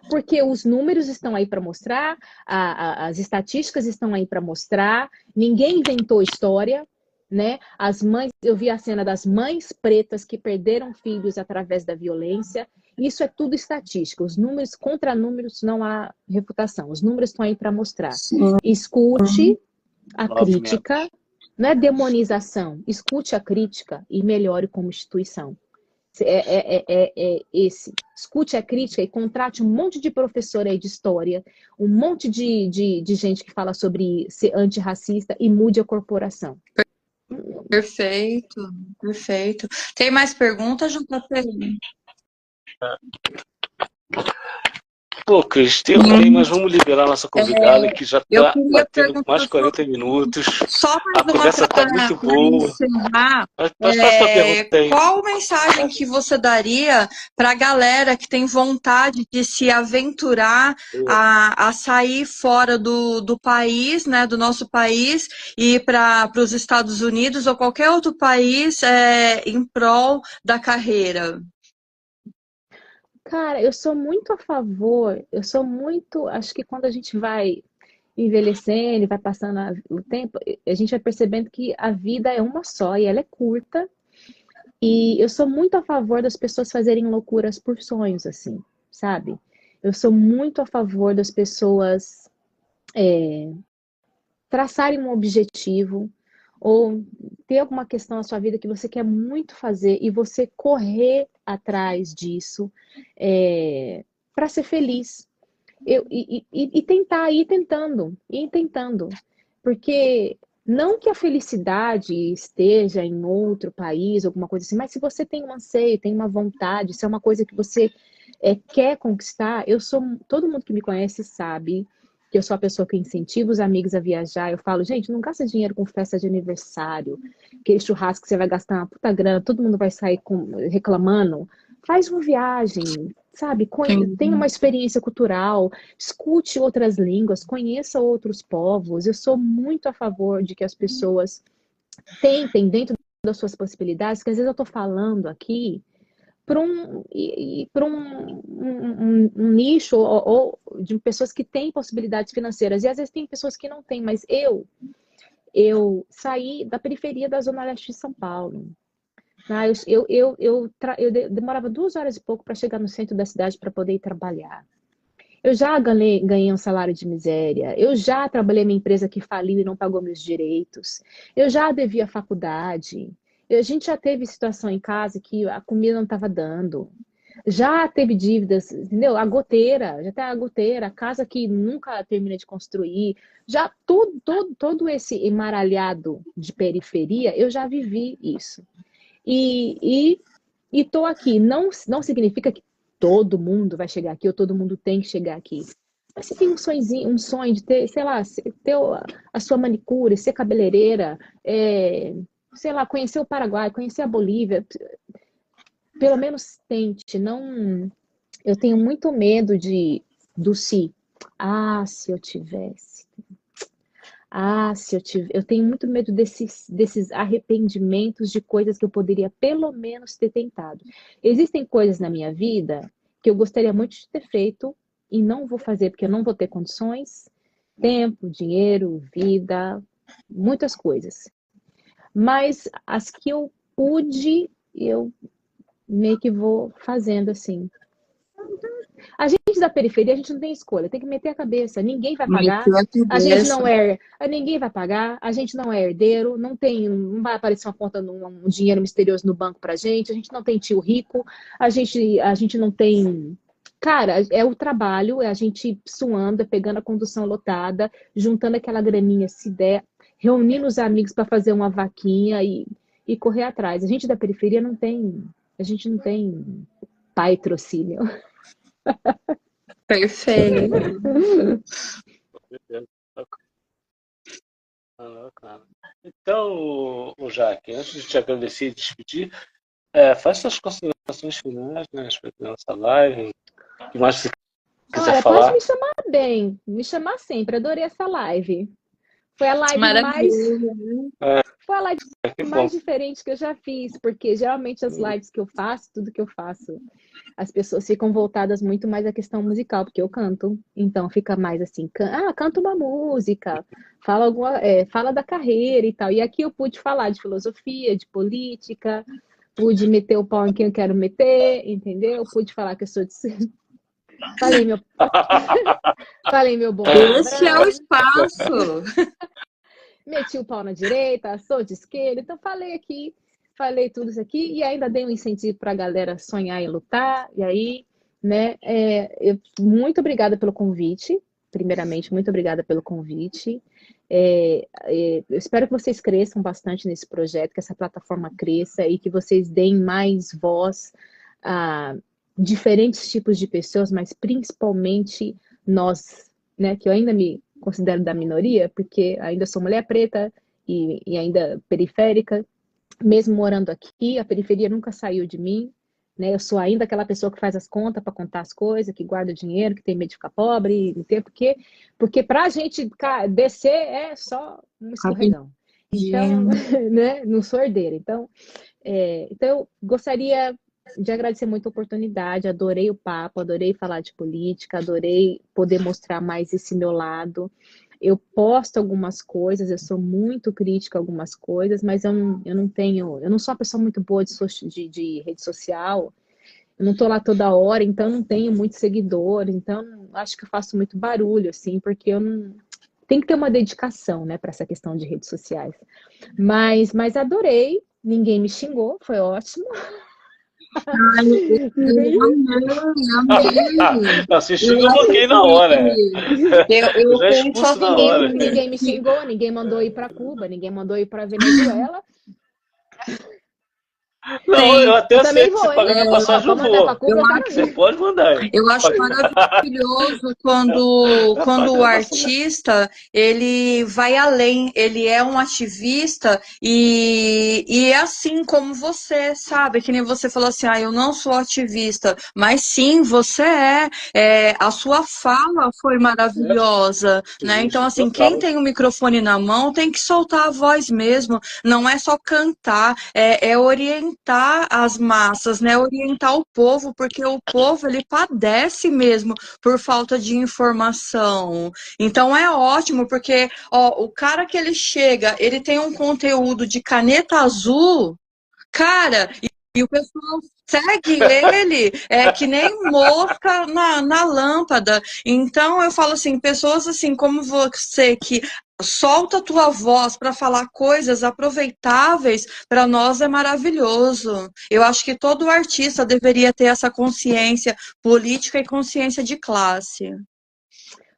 Porque os números estão aí para mostrar, as estatísticas estão aí para mostrar, ninguém inventou história, né? As mães, eu vi a cena das mães pretas que perderam filhos através da violência. Isso é tudo estatística. Os números, contra números, não há refutação. Os números estão aí para mostrar. Sim. Escute a crítica, não é demonização. Escute a crítica e melhore como instituição. Esse. Escute a crítica e contrate um monte de professor aí de história, um monte de gente que fala sobre ser antirracista e mude a corporação. Perfeito, perfeito. Tem mais perguntas, JP? Pô, Cris, tem, mas vamos liberar nossa convidada, que já está batendo mais 40 minutos. Só mais a conversa está muito boa. Encerrar, faz tua pergunta aí. qual mensagem que você daria para a galera que tem vontade de se aventurar a sair fora do país, né, do nosso país, e ir para os Estados Unidos ou qualquer outro país em prol da carreira? Cara, eu sou muito a favor, acho que quando a gente vai envelhecendo, vai passando o tempo, a gente vai percebendo que a vida é uma só e ela é curta. E eu sou muito a favor das pessoas fazerem loucuras por sonhos, assim, sabe? Eu sou muito a favor das pessoas traçarem um objetivo ou ter alguma questão na sua vida que você quer muito fazer e você correr atrás disso para ser feliz. E tentar, ir tentando. Porque não que a felicidade esteja em outro país, alguma coisa assim, mas se você tem um anseio, tem uma vontade, se é uma coisa que você quer conquistar, todo mundo que me conhece sabe que eu sou a pessoa que incentiva os amigos a viajar. Eu falo, gente, não gasta dinheiro com festa de aniversário, aquele churrasco que você vai gastar uma puta grana, todo mundo vai sair reclamando. Faz uma viagem, sabe? Tenha uma experiência cultural, escute outras línguas, conheça outros povos. Eu sou muito a favor de que as pessoas tentem, dentro das suas possibilidades, que às vezes eu estou falando aqui para um nicho ou de pessoas que têm possibilidades financeiras. E às vezes tem pessoas que não têm, mas eu saí da periferia da Zona Leste de São Paulo. Eu demorava 2 horas e pouco para chegar no centro da cidade para poder ir trabalhar. Eu já ganhei um salário de miséria. Eu já trabalhei numa empresa que faliu e não pagou meus direitos. Eu já devia faculdade. A gente já teve situação em casa que a comida não estava dando. Já teve dívidas, entendeu? A goteira, a casa que nunca termina de construir. Já todo esse emaralhado de periferia, eu já vivi isso. E tô aqui. Não significa que todo mundo vai chegar aqui ou todo mundo tem que chegar aqui. Mas você tem um sonho de ter, sei lá, ter a sua manicure, ser cabeleireira, sei lá, conhecer o Paraguai, conhecer a Bolívia. Pelo menos tente. Não, eu tenho muito medo do se. Se eu tivesse. Se eu tivesse. Eu tenho muito medo desses arrependimentos de coisas que eu poderia pelo menos ter tentado. Existem coisas na minha vida que eu gostaria muito de ter feito e não vou fazer porque eu não vou ter condições, tempo, dinheiro, vida, muitas coisas. Mas as que eu pude, eu meio que vou fazendo assim. A gente da periferia, a gente não tem escolha, tem que meter a cabeça. Ninguém vai pagar. A gente não ninguém vai pagar. A gente não é herdeiro. Não vai aparecer uma conta, um dinheiro misterioso no banco pra gente. A gente não tem tio rico. A gente não tem Cara, é o trabalho, é a gente suando, é pegando a condução lotada, juntando aquela graninha, se der, reunindo os amigos para fazer uma vaquinha e correr atrás. A gente não tem patrocínio. Perfeito. Bacana. Então, o Jaque, antes de te agradecer e despedir, faz suas considerações finais, né, respeito da nossa live. O que mais você quiser Olha, pode falar? me chamar bem, me chamar sempre. Adorei essa live. Foi a live mais, Maravilha. foi a live Que bom. mais diferente que eu já fiz, porque geralmente as lives que eu faço, tudo que eu faço, as pessoas ficam voltadas muito mais à questão musical, porque eu canto. Então fica mais assim, canta uma música, fala da carreira e tal. E aqui eu pude falar de filosofia, de política, pude meter o pau em quem eu quero meter, entendeu? Pude falar que eu sou de. Falei meu, falei meu bom Esse é o palavrão, espaço. meti o pau na direita, sou de esquerda, então falei tudo isso aqui e ainda dei um incentivo para a galera sonhar e lutar. E aí, né, muito obrigada pelo convite. Primeiramente, muito obrigada pelo convite. Eu espero que vocês cresçam bastante nesse projeto, que essa plataforma cresça e que vocês deem mais voz a diferentes tipos de pessoas, mas principalmente nós, né, que eu ainda me considero da minoria, porque ainda sou mulher preta e ainda periférica, mesmo morando aqui, a periferia nunca saiu de mim, né? Eu sou ainda aquela pessoa que faz as contas para contar as coisas, que guarda dinheiro, que tem medo de ficar pobre, não tem porquê, porque para a gente descer é só um escorregão. Então, né? Não sou herdeira. Então, eu gostaria de agradecer muito a oportunidade, adorei o papo, adorei falar de política, adorei poder mostrar mais esse meu lado. Eu posto algumas coisas, eu sou muito crítica a algumas coisas, mas eu não sou uma pessoa muito boa de rede social, eu não estou lá toda hora, então eu não tenho muitos seguidores, então acho que eu faço muito barulho, assim, porque eu não. Tem que ter uma dedicação, né, para essa questão de redes sociais. Mas adorei, ninguém me xingou, foi ótimo. Ai, eu amei. Assistindo eu bloqueei na hora. Eu Já penso expulso na assim, hora. Ninguém me xingou, ninguém mandou ir para Cuba, ninguém mandou ir para Venezuela. Não, eu até Eu também aceito. vou, Você hein? paga minha passagem, eu Pra mandar pra vou. Cuba, eu quero Você ir. pode mandar. eu acho maravilhoso quando o artista ele vai além, ele é um ativista e é assim como você, sabe? Que nem você falou assim, eu não sou ativista, mas sim, você a sua fala foi maravilhosa, né? Então, assim, quem tem o microfone na mão tem que soltar a voz mesmo, não é só cantar, é orientar as massas, né? Orientar o povo, porque o povo ele padece mesmo por falta de informação. Então é ótimo, porque o cara que ele chega, ele tem um conteúdo de caneta azul, cara, e o pessoal segue ele, que nem mosca na lâmpada. Então eu falo assim, pessoas assim como você que solta a tua voz para falar coisas aproveitáveis, para nós é maravilhoso. Eu acho que todo artista deveria ter essa consciência política e consciência de classe.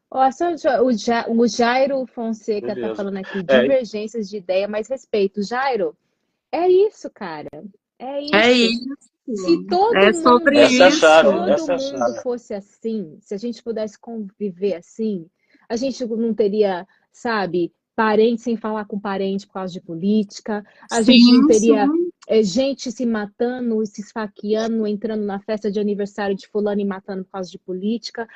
O Jairo Fonseca tá Beleza. falando aqui, divergências de ideia, mas respeito. Jairo, é isso, cara. É isso. É isso. Se todo É mundo, sobre isso. todo mundo fosse assim, se a gente pudesse conviver assim, a gente não teria, sabe, parente sem falar com parente por causa de política, a gente não teria gente se matando, se esfaqueando, entrando na festa de aniversário de fulano e matando por causa de política.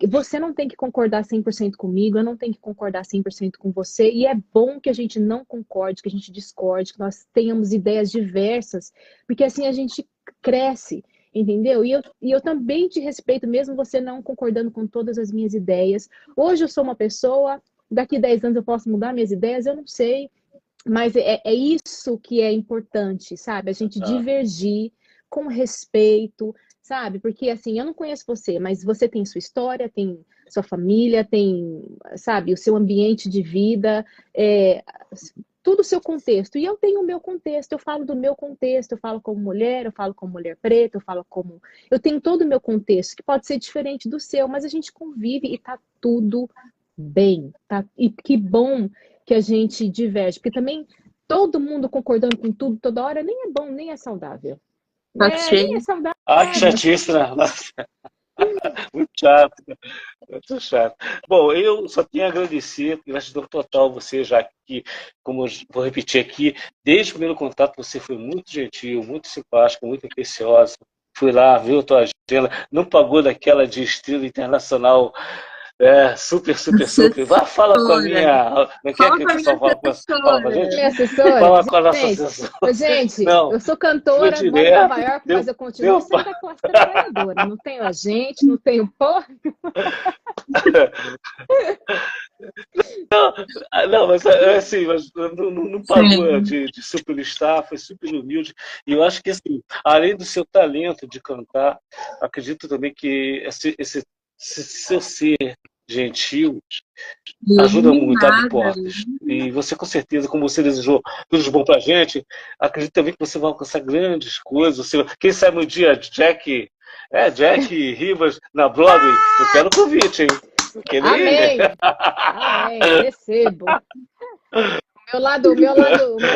Você não tem que concordar 100% comigo, eu não tenho que concordar 100% com você, e é bom que a gente não concorde, que a gente discorde, que nós tenhamos ideias diversas, porque assim a gente cresce, entendeu? E eu também te respeito, mesmo você não concordando com todas as minhas ideias. Hoje eu sou uma pessoa, daqui 10 anos eu posso mudar minhas ideias, eu não sei, mas é isso que é importante, sabe? A gente divergir com respeito, sabe? Porque assim, eu não conheço você, mas você tem sua história, tem sua família, tem, sabe, o seu ambiente de vida. tudo o seu contexto. E eu tenho o meu contexto, eu falo do meu contexto, eu falo como mulher, eu falo como mulher preta, eu falo como... Eu tenho todo o meu contexto, que pode ser diferente do seu, mas a gente convive e tá tudo bem. Tá? E que bom que a gente diverge, porque também todo mundo concordando com tudo toda hora nem é bom, nem é saudável. Tá Né? Nem é cheio. saudável. Ah, que chatice, né? Muito chato, muito chato. Bom, eu só tenho a agradecer, gratidão total a você, já que, como eu vou repetir aqui, desde o primeiro contato você foi muito gentil, muito simpática, muito atenciosa. Fui lá, viu a tua agenda, não pagou daquela de estrela internacional. Super, super, super. Vai, fala com a Assessora. minha. Não quer Fala que com o a minha pessoal fala com a gente? assessora. Minha assessora, Fala com a nossa gente, assessora. gente, Não, eu sou foi cantora, moro em direto. Nova York, mas eu continuo Deu, sendo da classe trabalhadora. Não tenho agente, não tenho porra. Não, mas assim, mas não pagou Sim. de superstar, foi super humilde. E eu acho que, assim, além do seu talento de cantar, acredito também que esse seu ser gentil ajuda muito, abre Iluminada. portas. E você, com certeza, como você desejou tudo de bom pra gente, acredito também que você vai alcançar grandes coisas. Você, quem sabe um dia, Jack Rivas na Broadway, eu quero o convite, hein? Eu quero ir. Amém, amém, recebo. O meu lado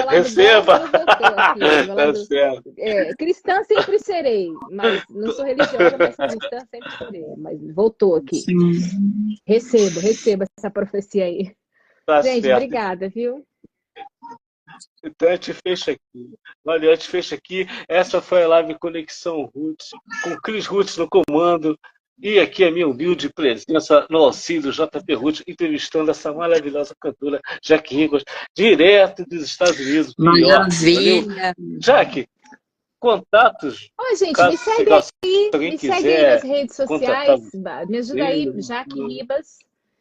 Receba! bonzinho voltou aqui. Meu Tá lado, certo. cristã sempre serei, mas não sou religiosa, mas cristã sempre serei. Mas voltou aqui. Sim. Recebo essa profecia aí. Tá Gente, certo. obrigada, viu? Então a gente fecha aqui. Valeu, a gente fecha aqui. Essa foi a live Conexão Roots, com Cris Roots no comando. E aqui a minha humilde presença no auxílio JP Roots, entrevistando essa maravilhosa cantora Jaque Rivas, direto dos Estados Unidos, New York. Valeu? Maravilha. Jaque, contatos, Oi, gente, caso se alguém me segue aí nas quiser redes contratar sociais, me ajuda aí, você. Jaque Ribas,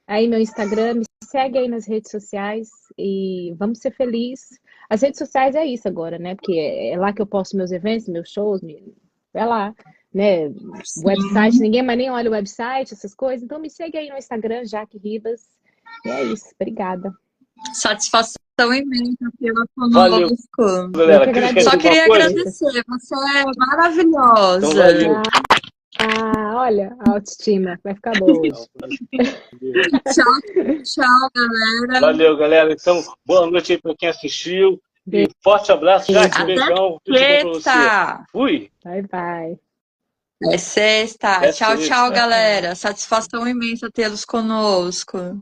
aí meu Instagram, me segue aí nas redes sociais e vamos ser felizes. As redes sociais é isso agora, né? Porque é lá que eu posto meus eventos, meus shows, é lá, né? Website, Sim. ninguém mais nem olha o website, essas coisas, então me segue aí no Instagram, Jaque Ribas, e é isso, obrigada. Satisfação imensa pela Valeu, conosco. Eu que galera. Cris, quer agradeço. Só dizer alguma queria coisa? agradecer. Você é Então, maravilhosa. valeu. Olha, a autoestima, vai ficar boa hoje. Tchau, tchau, galera. Valeu, galera. Então, boa noite aí para quem assistiu. E forte abraço, Jaque. Até Beijão. Tudo de bom para você. sexta. Fui. Bye, bye. É sexta. Até Tchau, tchau, sexta. galera. Satisfação imensa tê-los conosco.